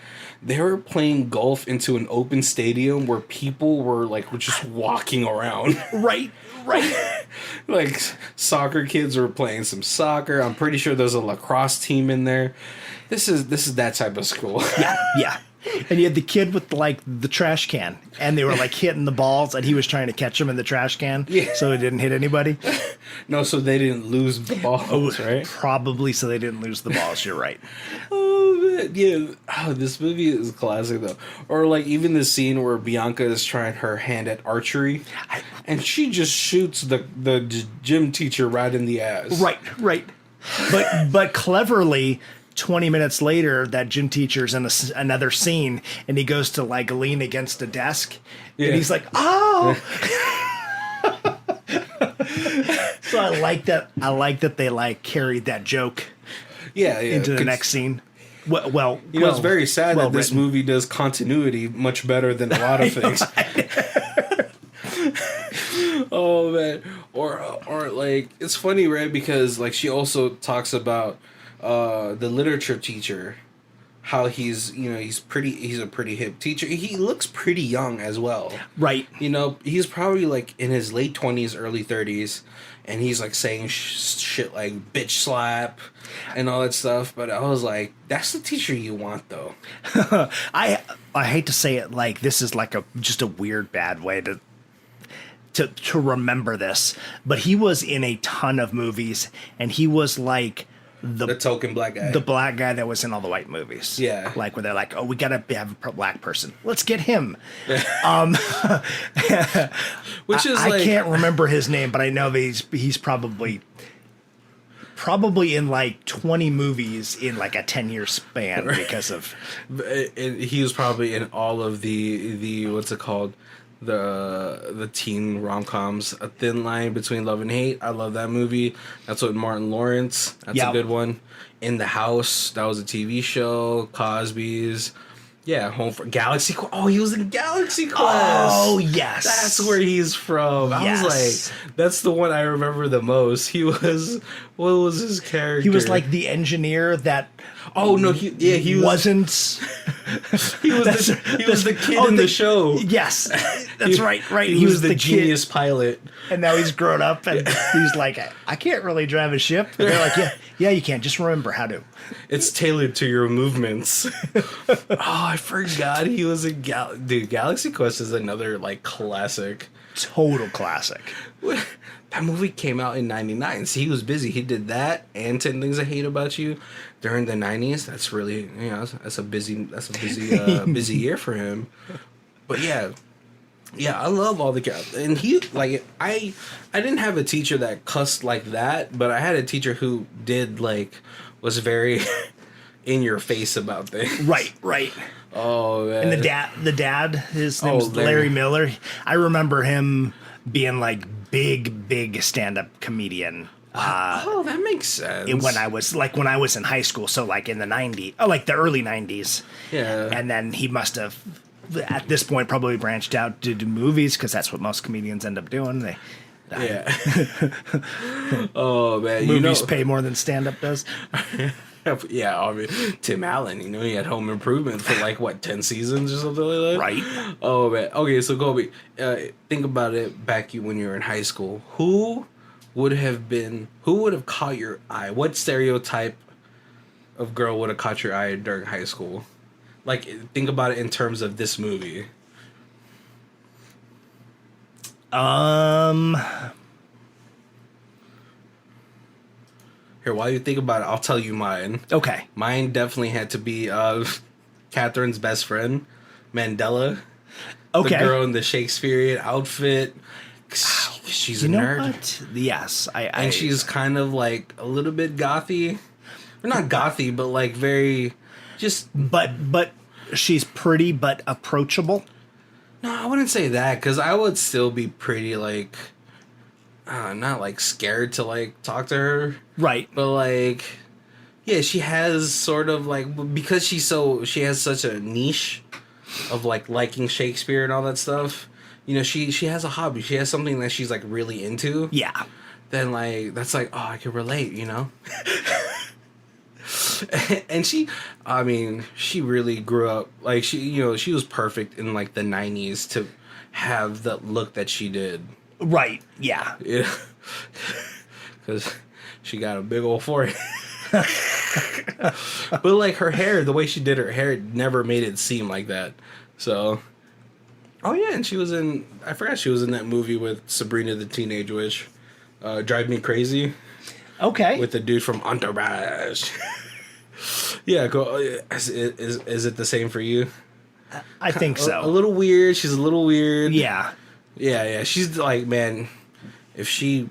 They were playing golf into an open stadium where people were just walking around. Right. Like soccer kids were playing some soccer. I'm pretty sure there's a lacrosse team in there. This is that type of school. Yeah. And you had the kid with like the trash can, and they were like hitting the balls, and he was trying to catch them in the trash can, so it didn't hit anybody. No, so they didn't lose the balls, right? Probably so they didn't lose the balls. You're right. Oh man, yeah. Oh, this movie is classic though. Or like even the scene where Bianca is trying her hand at archery, and she just shoots the gym teacher right in the ass. Right. But cleverly, 20 minutes later, that gym teacher's in another scene, and he goes to like lean against a desk, and he's like, "Oh!" So I like that they like carried that joke, into the next scene. Well, it's very sad that this movie does continuity much better than a lot of things. Oh man, or like it's funny, right? Because like she also talks about the literature teacher, how he's a pretty hip teacher. He looks pretty young as well. Right. You know, he's probably like in his late 20s, early 30s, and he's like saying shit like bitch slap and all that stuff. But I was like, that's the teacher you want though. I hate to say it, like this is like just a weird bad way to remember this, but he was in a ton of movies, and he was like the token black guy. The black guy that was in all the white movies. Yeah. Like where they're like, oh, we gotta have a black person. Let's get him. Which is I can't remember his name, but I know that he's probably in like 20 movies in like a 10-year span because of. He was probably in all of the what's it called, the teen rom-coms. A Thin Line Between Love and Hate. I love that movie. That's with Martin Lawrence. That's a good one. In the House. That was a TV show. Cosby's. Yeah, Home for Galaxy Quest. Oh, he was in Galaxy Quest. Oh, yes. That's where he's from. I was like, that's the one I remember the most. He was, what was his character? He was like the engineer that. Oh no, he wasn't. he was the kid in the show. Yes, that's right. He was the genius pilot, and now he's grown up and he's like, I can't really drive a ship. And they're like, yeah, you can. Just remember how to. It's tailored to your movements. Oh, I forgot he was in dude. Galaxy Quest is another like classic. Total classic. That movie came out in '99, so he was busy. He did that and 10 Things I Hate About You during the '90s. That's really, that's a busy busy year for him. But yeah, I love all the and he like I didn't have a teacher that cussed like that, but I had a teacher who did was very in your face about things. Right. Oh man. And the dad, his name's Larry Miller. I remember him being like big stand-up comedian. That makes sense. When I was in high school, so like in the 90s, like the early 90s. Yeah. And then he must have, at this point, probably branched out to do movies because that's what most comedians end up doing. Yeah. Oh man, movies pay more than stand-up does. Yeah, I mean, Tim Allen, he had Home Improvement for 10 seasons or something like that. Right. Oh man. Okay, so Gobi, think about it back when you were in high school. Who would have caught your eye? What stereotype of girl would have caught your eye during high school? Like, think about it in terms of this movie. Here, while you think about it, I'll tell you mine. Okay. Mine definitely had to be Catherine's best friend, Mandela. Okay. The girl in the Shakespearean outfit. She's a nerd. What? Yes. And she's kind of like a little bit gothy. Or not gothy, but like very just... But she's pretty but approachable? No, I wouldn't say that, because I would still be pretty like... not like scared to like talk to her. Right. But like... Yeah, she has sort of like... Because she has such a niche of like liking Shakespeare and all that stuff. She has a hobby. She has something that she's like really into. Yeah. Then like that's like, oh, I can relate, And she really grew up like she was perfect in like the 90s to have the look that she did. Right. Yeah. Yeah. Cuz she got a big old forehead. But like her hair, the way she did her hair never made it seem like that. So oh yeah, and I forgot she was in that movie with Sabrina the Teenage Witch. Drive Me Crazy. Okay. With the dude from Entourage. Yeah, go. Is it the same for you? I think so. A little weird. She's a little weird. Yeah. Yeah. She's like, man, if she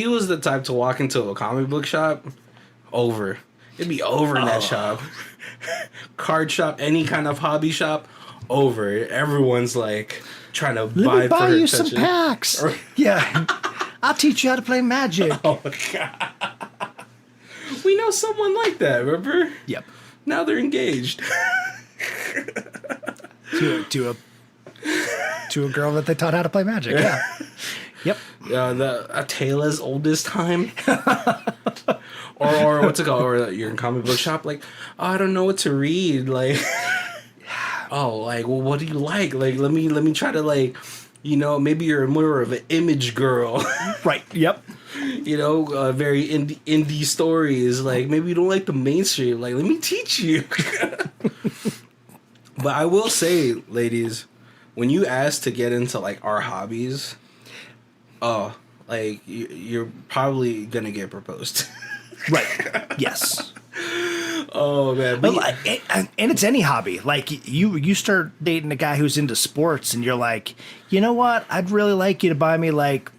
was the type to walk into a comic book shop, it'd be over in that shop. Card shop, any kind of hobby shop, over. Everyone's like trying to buy for her you attention. some packs. Yeah. I'll teach you how to play Magic. Oh my god. We know someone like that, remember? Yep. Now they're engaged. to a girl that they taught how to play Magic. Yeah. Yep. A tale as old as time. or what's it called? Or you're in a comic book shop, like, oh, I don't know what to read. Like, oh, like, well, what do you like? Like, let me try to like, maybe you're more of an image girl. Right. Yep. Very indie stories. Like, maybe you don't like the mainstream. Like, let me teach you. But I will say, ladies, when you ask to get into like our hobbies, like you're probably gonna get proposed. Right. Yes. Oh man, But and it's any hobby. Like you start dating a guy who's into sports, and you're like, you know what? I'd really like you to buy me like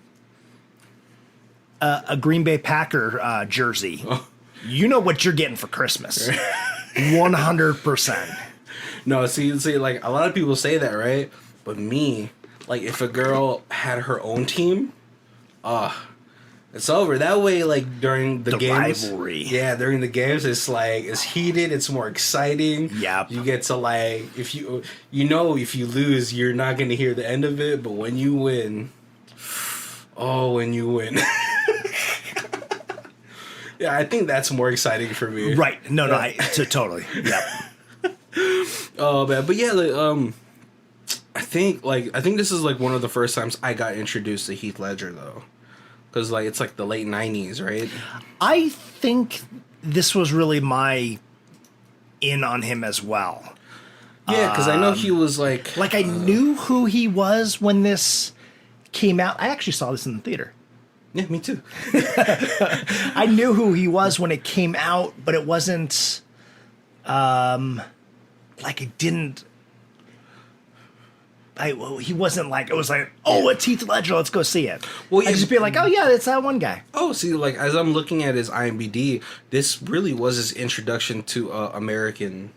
a Green Bay Packer jersey. Oh. You know what you're getting for Christmas. 100%. No, see, like a lot of people say that, right? But me, like, if a girl had her own team, it's over. That way, like during the games, rivalry. Yeah, during the games, it's like it's heated. It's more exciting. Yep. You get to like if you if you lose, you're not going to hear the end of it. But when you win, when you win. Yeah, I think that's more exciting for me. Right. No, totally. Yep. Oh man, but yeah, like, I think this is like one of the first times I got introduced to Heath Ledger though, because like it's like the late '90s, right? I think this was really my in on him as well. Yeah, because I know he was like I knew who he was when this came out. I actually saw this in the theater. Yeah, me too. I knew who he was when it came out, but it wasn't it didn't. He wasn't like, it was like, oh, it's Heath Ledger, let's go see it. Well, I'd just be like, oh yeah, it's that one guy. Oh, see, like as I'm looking at his IMDb, this really was his introduction to American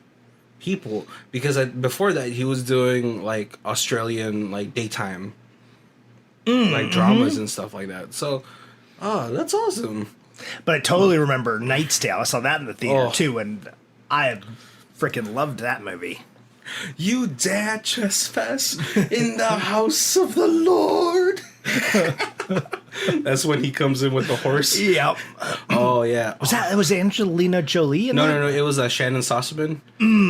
people, because before that he was doing like Australian like daytime like dramas and stuff like that. So, that's awesome. But I totally remember Knight's Tale. I saw that in the theater Oh. too, and I freaking loved that movie. You dare trespass in the house of the Lord. That's when he comes in with the horse. Yep. Oh yeah. Was Angelina Jolie in that? No. It was Shannon Sossaman.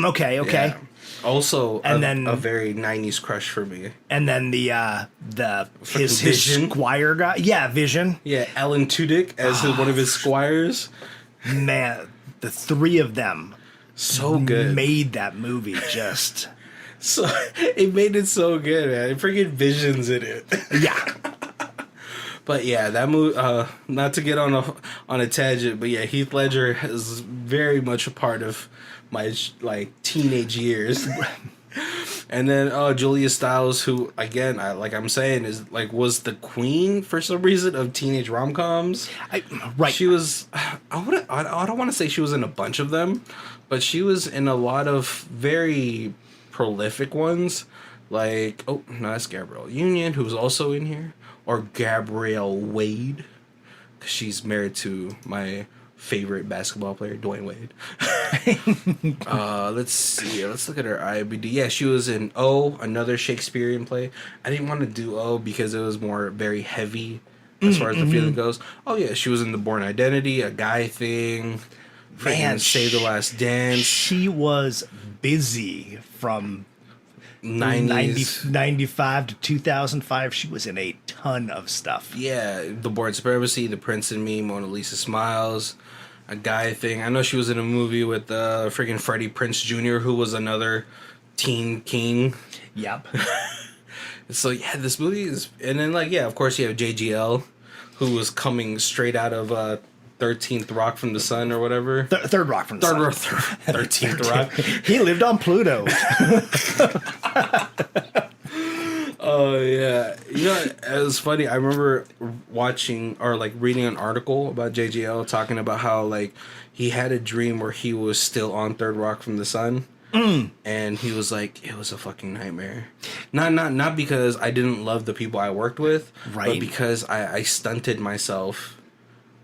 Okay. Yeah. Also, And then a very '90s crush for me. And then the his Vision? squire guy. Yeah, Vision. Yeah, Alan Tudyk as one of his squires. Man, the three of them So good. made that movie just. So it made it so good, man. Freaking Vision's in it. Yeah. But yeah, that movie. Not to get on a tangent, but yeah, Heath Ledger is very much a part of my like teenage years. And then Julia Stiles, who again, I'm saying, is like was the queen for some reason of teenage rom-coms. Right. She was. I don't want to say she was in a bunch of them, but she was in a lot of very prolific ones. Like, oh no, that's Gabrielle Union, who's also in here, or Gabrielle Wade, because she's married to my favorite basketball player, Dwayne Wade. Let's see. Let's look at her IMDb. Yeah, she was in another Shakespearean play. I didn't want to do because it was very heavy as far as the feeling goes. Oh yeah, she was in The Bourne Identity, A Guy Thing, Man, Save the Last Dance. She was busy from 95 to 2005. She was in a ton of stuff. Yeah, The Bourne Supremacy, The Prince and Me, Mona Lisa Smiles, A Guy Thing. I know she was in a movie with freaking Freddie Prinze Jr., who was another teen king. Yep. So yeah, this movie is, and then of course you have JGL, who was coming straight out of 13th Rock from the Sun or whatever. Third Rock from the Sun. 13th Rock. He lived on Pluto. Oh yeah, it was funny. I remember watching or reading an article about JGL talking about how he had a dream where he was still on Third Rock from the Sun, and he was like, it was a fucking nightmare. Not because I didn't love the people I worked with, right? But because I stunted myself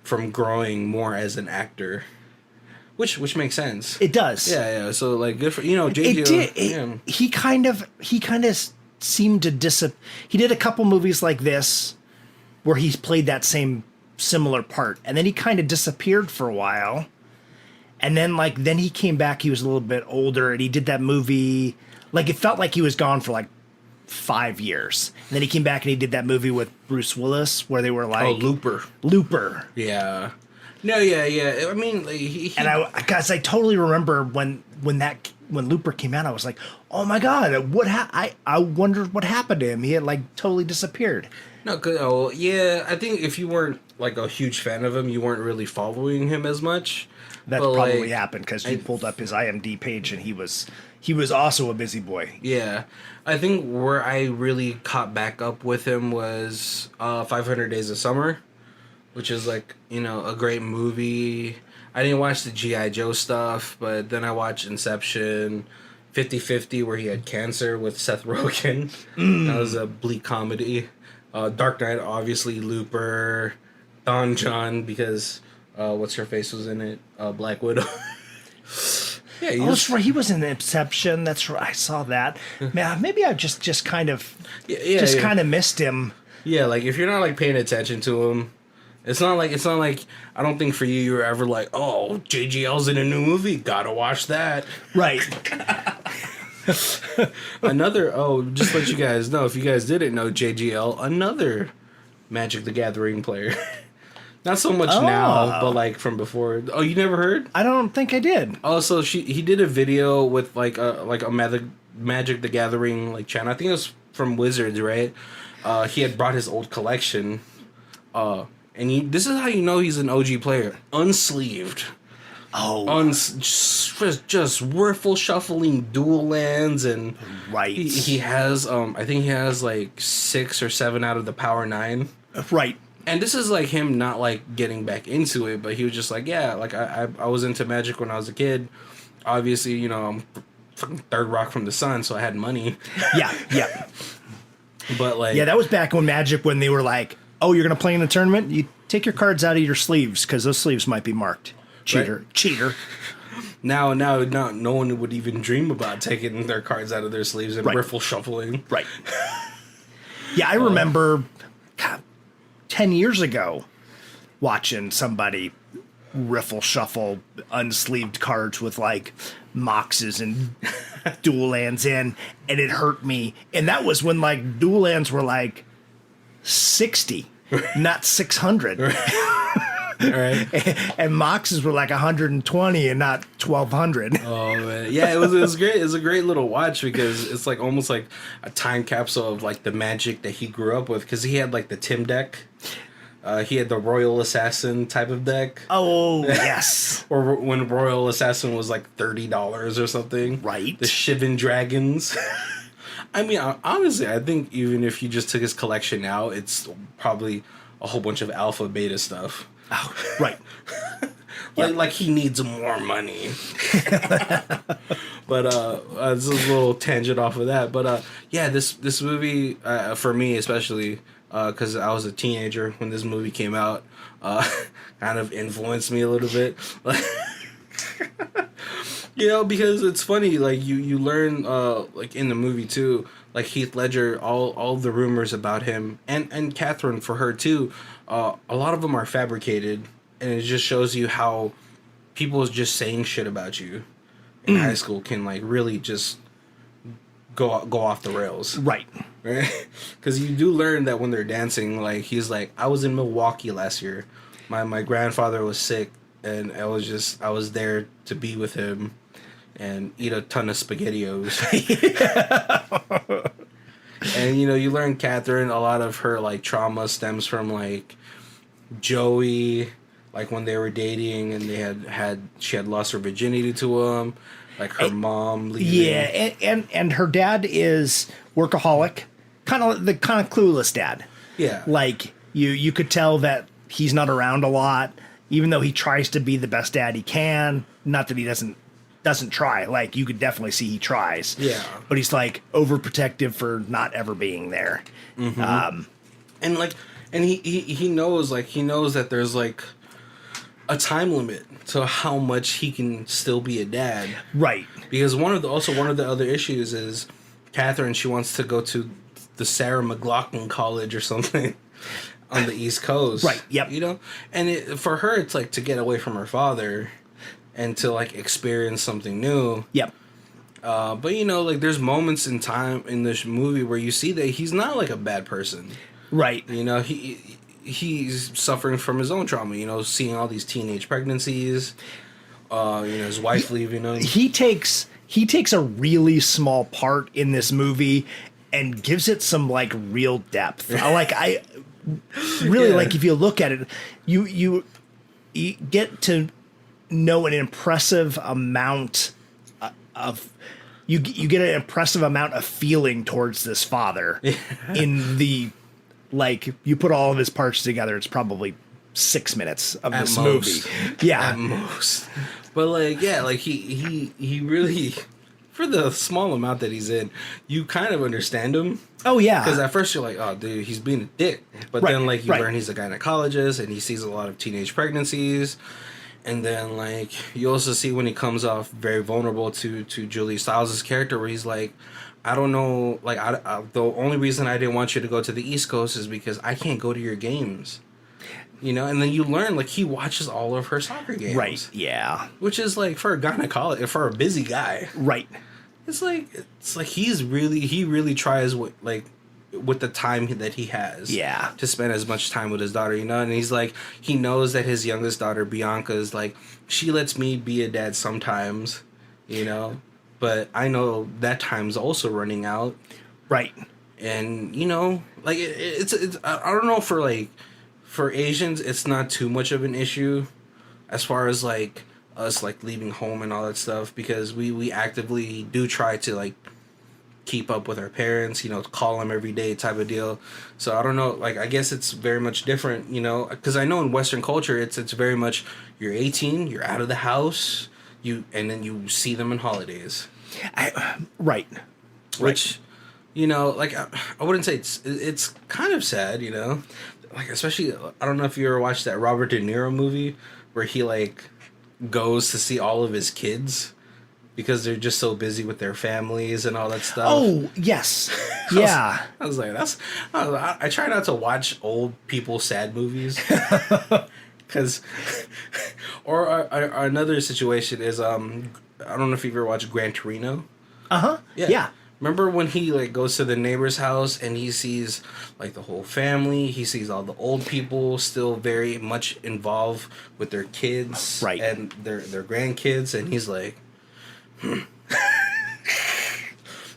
from growing more as an actor. Which makes sense. It does. Yeah. So good for JGL. It did. He kind of seemed to he did a couple movies like this where he played that similar part, and then he kind of disappeared for a while, and then then he came back. He was a little bit older, and he did that movie. It felt like he was gone for 5 years, and then he came back and he did that movie with Bruce Willis where they were Looper. Yeah. No, yeah. I mean, I totally remember when when Looper came out, I was like, oh my god, I wondered what happened to him. He had like totally disappeared. No, oh yeah. I think if you weren't like a huge fan of him, you weren't really following him as much. That But, probably like, happened because you pulled up his IMDb page and he was also a busy boy. Yeah, I think where I really caught back up with him was 500 Days of Summer, which is like, you know, a great movie. I didn't watch the G.I. Joe stuff, but then I watched Inception, 50-50, where he had cancer with Seth Rogen. That was a bleak comedy. Dark Knight, obviously, Looper, Don John, because what's her face was in it? Black Widow. Yeah, That's right. He was in Inception. That's right. I saw that. Man, maybe I just kind of kind of missed him. Yeah, like if you're not like paying attention to him, it's not like I don't think for you were ever like, oh, JGL's in a new movie, gotta watch that. Right. Just let you guys know, if you guys didn't know, JGL, another Magic the Gathering player. Not so much now, but like from before. Oh, you never heard? I don't think I did. Oh, so he did a video with like a Magic the Gathering like channel. I think it was from Wizards, right? He had brought his old collection. This is how you know he's an OG player. Unsleeved. Oh. Just riffle shuffling dual lands, and right. He has I think he has like 6 or 7 out of the Power 9. Right. And this is like him not like getting back into it, but he was just like, yeah, like I was into Magic when I was a kid. Obviously, you know, I'm fucking third rock from the sun, so I had money. Yeah. But like, yeah, that was back when Magic, when they were like, oh, you're gonna play in the tournament, you take your cards out of your sleeves because those sleeves might be marked. Cheater. Now, no one would even dream about taking their cards out of their sleeves and riffle shuffling. Right. Yeah, I remember. God, 10 years ago, watching somebody riffle shuffle unsleeved cards with like moxes and dual lands in, and it hurt me. And that was when like dual lands were like 60, not 600. Right. And moxes were like 120 and not 1200. Oh man, yeah, it was great. It was a great little watch because it's like almost like a time capsule of like the Magic that he grew up with. Because he had like the Tim deck, he had the Royal Assassin type of deck. Oh yes. Or when Royal Assassin was like $30 or something. Right. The Shivan Dragons. I mean, honestly, I think even if you just took his collection now, it's probably a whole bunch of alpha beta stuff. Oh, right. Like he needs more money. But this is a little tangent off of that. But yeah, this movie for me especially, because I was a teenager when this movie came out, kind of influenced me a little bit. You know, because it's funny, like you learn like in the movie too, like Heath Ledger, all the rumors about him and Catherine for her too, a lot of them are fabricated, and it just shows you how people just saying shit about you in high school can like really just go off the rails. Right. Because you do learn that when they're dancing, like he's like, I was in Milwaukee last year, my grandfather was sick, and I was there to be with him and eat a ton of SpaghettiOs. And you know, you learn Catherine, a lot of her like trauma stems from like Joey, like when they were dating and she had lost her virginity to him, like her mom leaving. Yeah, and her dad is workaholic, kind of clueless dad. Yeah, like you could tell that he's not around a lot, even though he tries to be the best dad he can. Not that he doesn't try. Like you could definitely see he tries. Yeah, but he's like overprotective for not ever being there. Mm-hmm. And he knows that there's like a time limit to how much he can still be a dad. Right. Because one of the other issues is Catherine, she wants to go to the Sarah McLachlan College or something on the East Coast. Right. Yep. You know? And for her, it's like to get away from her father and to like experience something new. Yep. But you know, like there's moments in time in this movie where you see that he's not like a bad person. Right. You know, he's suffering from his own trauma, you know, seeing all these teenage pregnancies, his wife leaving him. He takes a really small part in this movie and gives it some like real depth. I really like, if you look at it, you get to know an impressive amount of you get an impressive amount of feeling towards this father. In the, like, you put all of his parts together, it's probably 6 minutes of this movie. Yeah, at most. But like, yeah, like he really, for the small amount that he's in, you kind of understand him. Oh yeah, because at first you're like, oh dude, he's being a dick, but then like you learn he's a gynecologist and he sees a lot of teenage pregnancies. And then, like, you also see when he comes off very vulnerable to Julie Stiles' character, where he's like, I don't know, like, the only reason I didn't want you to go to the East Coast is because I can't go to your games. You know? And then you learn, like, he watches all of her soccer games. Right, yeah. Which is, like, for a gynecologist, for a busy guy. Right. It's like he really tries with the time that he has, to spend as much time with his daughter, you know. And he's like, he knows that his youngest daughter Bianca is like, she lets me be a dad sometimes, you know, but I know that time's also running out, right? And you know, like it's I don't know, for Asians it's not too much of an issue as far as like us like leaving home and all that stuff, because we actively do try to like keep up with our parents, you know, call them every day type of deal. So I don't know, like, I guess it's very much different, you know, because I know in Western culture it's very much, you're 18, you're out of the house, and then you see them in holidays. Right. Which, you know, like, I wouldn't say it's kind of sad, you know, like, especially, I don't know if you ever watched that Robert De Niro movie where he like goes to see all of his kids because they're just so busy with their families and all that stuff. Oh, yes. Yeah. I was like, I try not to watch old people sad movies. Because, or another situation is, I don't know if you've ever watched Gran Torino. Uh-huh. Yeah. Remember when he like goes to the neighbor's house and he sees like the whole family, he sees all the old people still very much involved with their kids, right, and their grandkids, and he's like,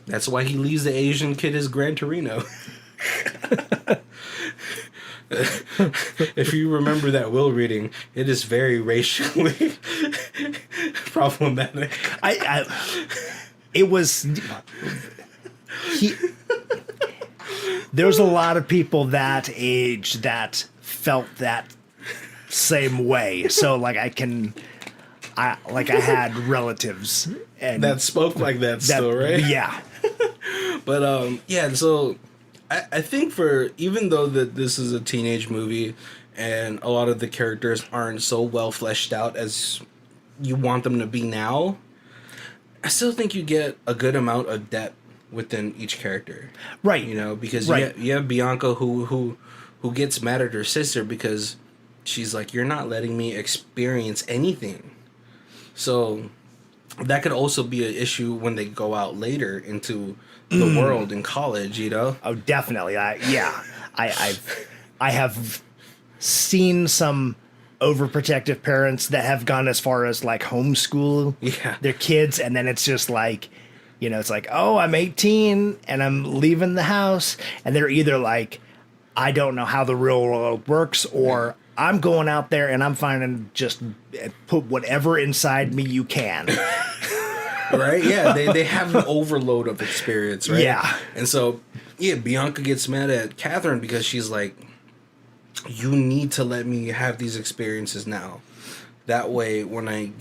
that's why he leaves the Asian kid his Gran Torino. If you remember that will reading, it is very racially problematic. There's a lot of people that age that felt that same way. So like I had relatives and that spoke like that still, right? Yeah. But yeah, so I think for, even though that this is a teenage movie and a lot of the characters aren't so well fleshed out as you want them to be now, I still think you get a good amount of depth within each character. Right. You know, because you have Bianca who gets mad at her sister because she's like, you're not letting me experience anything. So that could also be an issue when they go out later into the world in college, you know? Oh, definitely. I have seen some overprotective parents that have gone as far as like homeschool their kids, and then it's just like, you know, it's like, oh, I'm 18 and I'm leaving the house, and they're either like, I don't know how the real world works, or I'm going out there and I'm finding, just put whatever inside me you can. Right? Yeah, they have an overload of experience, right? Yeah. And so, yeah, Bianca gets mad at Catherine because she's like, you need to let me have these experiences now. That way, when I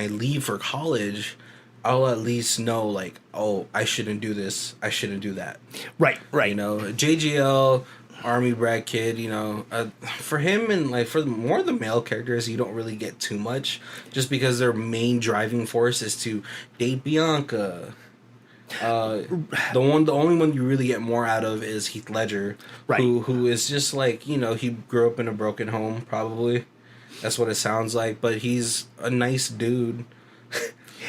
leave for college, I'll at least know, like, oh, I shouldn't do this, I shouldn't do that. Right. You know, JGL, Army brat kid, you know, for him and like for more of the male characters, you don't really get too much, just because their main driving force is to date Bianca. The only one you really get more out of is Heath Ledger, right? Who is just like, you know, he grew up in a broken home, probably. That's what it sounds like, but he's a nice dude.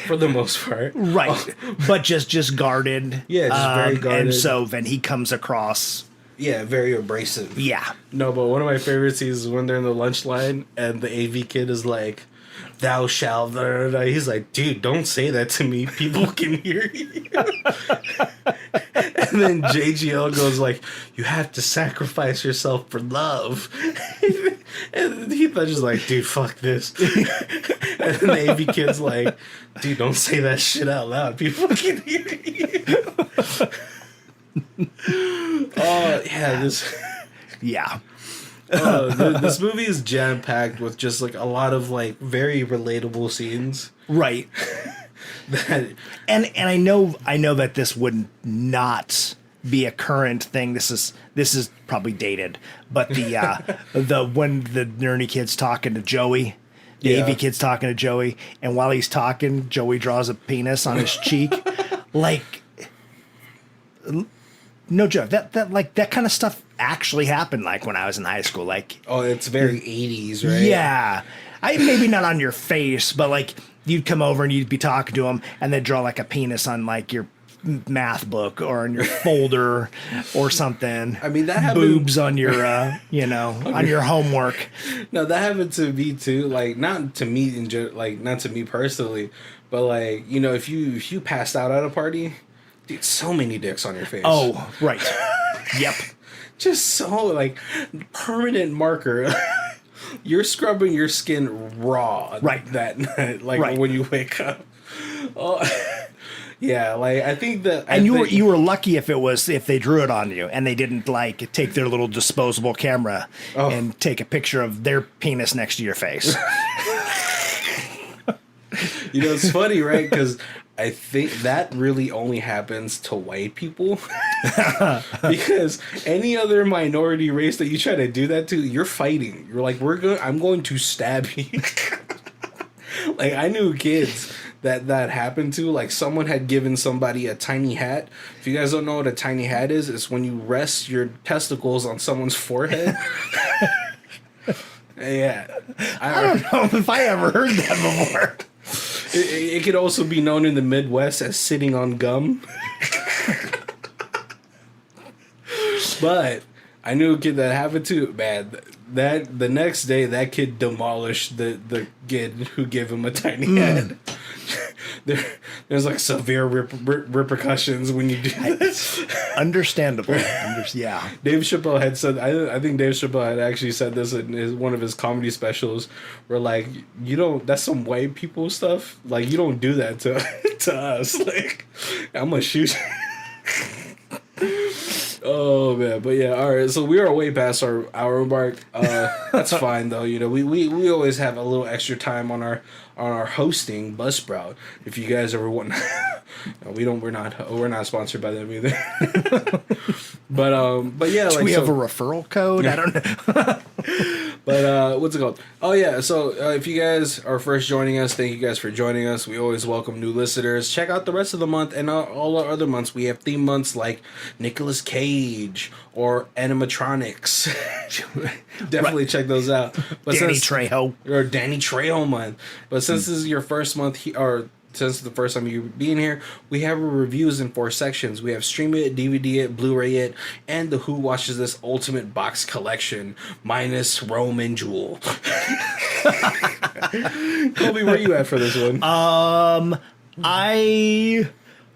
For the most part. Right. But just guarded. Yeah, just very guarded. And so then he comes across... Yeah, very abrasive. Yeah. No, but one of my favorite scenes is when they're in the lunch line and the AV kid is like, thou shalt. Blah, blah, blah. He's like, dude, don't say that to me. People can hear you. And then JGL goes like, you have to sacrifice yourself for love. And Heath Ledger's like, dude, fuck this. And then the AV kid's like, dude, don't say that shit out loud. People can hear you. Oh, yeah, this... Yeah. This movie is jam-packed with just, like, a lot of, like, very relatable scenes. Right. And I know that this would not be a current thing. This is probably dated, but the when the nerdy kid's talking to Joey, the AV kid's talking to Joey, and while he's talking, Joey draws a penis on his cheek, like, no joke. That kind of stuff actually happened, like, when I was in high school. Like, oh, it's very 80s, right? Yeah, maybe not on your face, but like, you'd come over and you'd be talking to them, and they'd draw like a penis on like your math book or on your folder or something. I mean, that happened. Boobs on your, on your homework. No, that happened to me too. Like, not to me not to me personally, but like, you know, if you passed out at a party, dude, so many dicks on your face. Oh, right. Yep. Just so, like, permanent marker. You're scrubbing your skin raw that night, like, when you wake up. Oh, yeah, like, I think that... And you were lucky if they drew it on you and they didn't, like, take their little disposable camera and take a picture of their penis next to your face. You know, it's funny, right? Because I think that really only happens to white people. Because any other minority race that you try to do that to, you're fighting. You're like, I'm going to stab you. Like, I knew kids that happened to. Like, someone had given somebody a tiny hat. If you guys don't know what a tiny hat is, it's when you rest your testicles on someone's forehead. Yeah. I don't know if I ever heard that before. It could also be known in the Midwest as sitting on gum. But I knew a kid that happened to. Man, that the next day that kid demolished the kid who gave him a tiny head. There's like severe repercussions when you do this. Understandable. Yeah. Dave Chappelle had said, I think Dave Chappelle had actually said this in one of his comedy specials, where like, that's some white people stuff. Like, you don't do that to us. Like, I'm gonna shoot you. Oh man, but yeah, all right. So we are way past our hour mark. That's fine though. You know, we always have a little extra time on our hosting Buzzsprout. If you guys ever want, we're not sponsored by them either. But yeah, do we have a referral code? I don't know. But what's it called? Oh yeah, so if you guys are first joining us, thank you guys for joining us. We always welcome new listeners. Check out the rest of the month and all our other months. We have theme months like Nicolas Cage or animatronics. Definitely check those out. But Danny Trejo month. But since this is your first month since the first time you being here, we have reviews in 4 sections. We have Stream It, DVD It, Blu-ray It, and the Who Watches This Ultimate Box Collection, minus Rome and Jewel. Colby, where you at for this one? I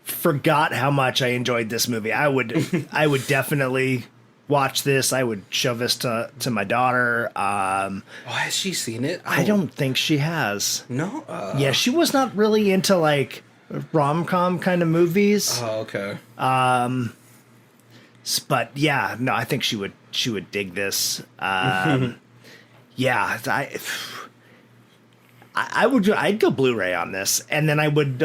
forgot how much I enjoyed this movie. I would definitely watch this. I would show this to my daughter. Has she seen it? I don't think she has. No? Yeah, she was not really into like rom-com kind of movies. Oh, okay. But yeah, no, I think she would dig this. Yeah, I'd go Blu-ray on this, and then I would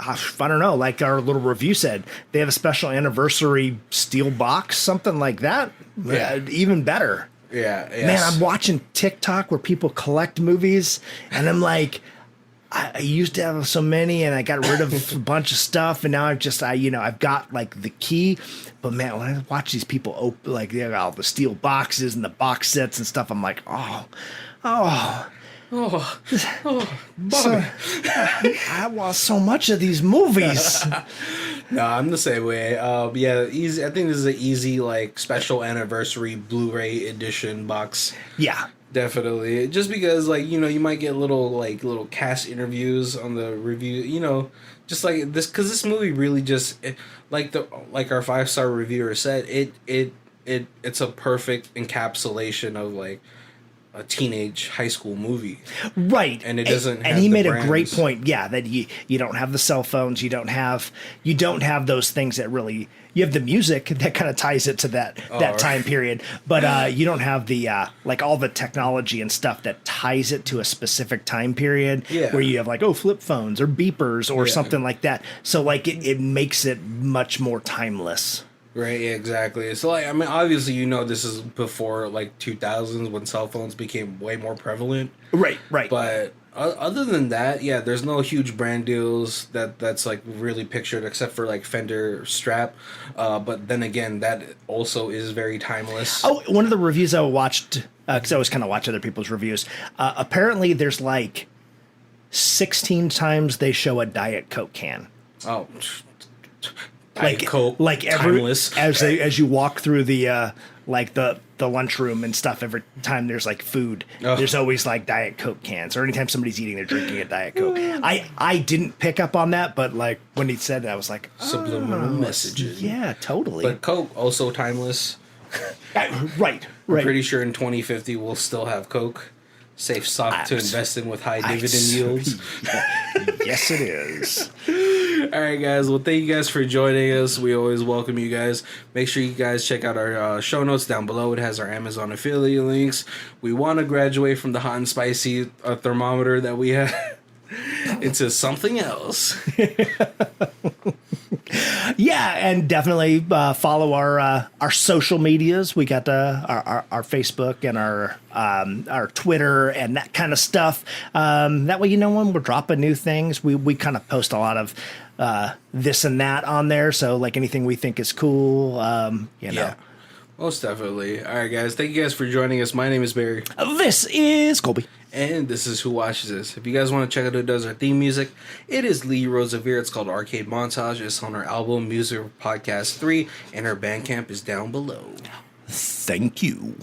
I don't know, like our little review said, they have a special anniversary steel box, something like that. Yeah. Even better. Yeah. Yes. Man, I'm watching TikTok where people collect movies, and I'm like, I used to have so many, and I got rid of a bunch of stuff, and now I've got like the key. But man, when I watch these people open, like they got all the steel boxes and the box sets and stuff, I'm like, Bobby. I watch so much of these movies. No, I'm the same way. Yeah, easy. I think this is an easy like special anniversary Blu-ray edition box. Yeah. Definitely, just because like you might get little cast interviews on the review. Just like this because this movie really just like our 5-star reviewer said it's a perfect encapsulation of like a teenage high school movie, right? And it doesn't. And he made a great point. Yeah, that you don't have the cell phones, you don't have those things that really. You have the music that kind of ties it to that time period, but you don't have the like all the technology and stuff that ties it to a specific time period. Yeah. Where you have like flip phones or beepers or something like that. So like it makes it much more timeless. Right, yeah, exactly. So, like, I mean, obviously, this is before, like, 2000s when cell phones became way more prevalent. Right. But other than that, yeah, there's no huge brand deals that's, like, really pictured except for, like, Fender Strap. But then again, that also is very timeless. Oh, one of the reviews I watched, because I always kind of watch other people's reviews, apparently there's, like, 16 times they show a Diet Coke can. Oh, like Coke, like timeless. as you walk through the like the lunchroom and stuff, every time there's like food, there's always like Diet Coke cans, or anytime somebody's eating, they're drinking a Diet Coke. I didn't pick up on that, but like when he said it, I was like, subliminal messaging. Yeah, totally. But Coke also timeless. Right. I'm pretty sure in 2050 we'll still have Coke. Safe stock to invest in with high dividend yields. Yes, it is. All right, guys. Well, thank you guys for joining us. We always welcome you guys. Make sure you guys check out our show notes down below. It has our Amazon affiliate links. We want to graduate from the hot and spicy thermometer that we have into something else. Yeah, and definitely follow our social medias. We got our Facebook and our Twitter and that kind of stuff. That way, when we're dropping new things, we kind of post a lot of this and that on there. So like anything we think is cool, Yeah, most definitely. All right, guys. Thank you guys for joining us. My name is Barry. This is Colby. And this is Who Watches This. If you guys want to check out who does our theme music, it is Lee Rosevere. It's called Arcade Montage. It's on our album Music Podcast 3, and her Bandcamp is down below. Thank you.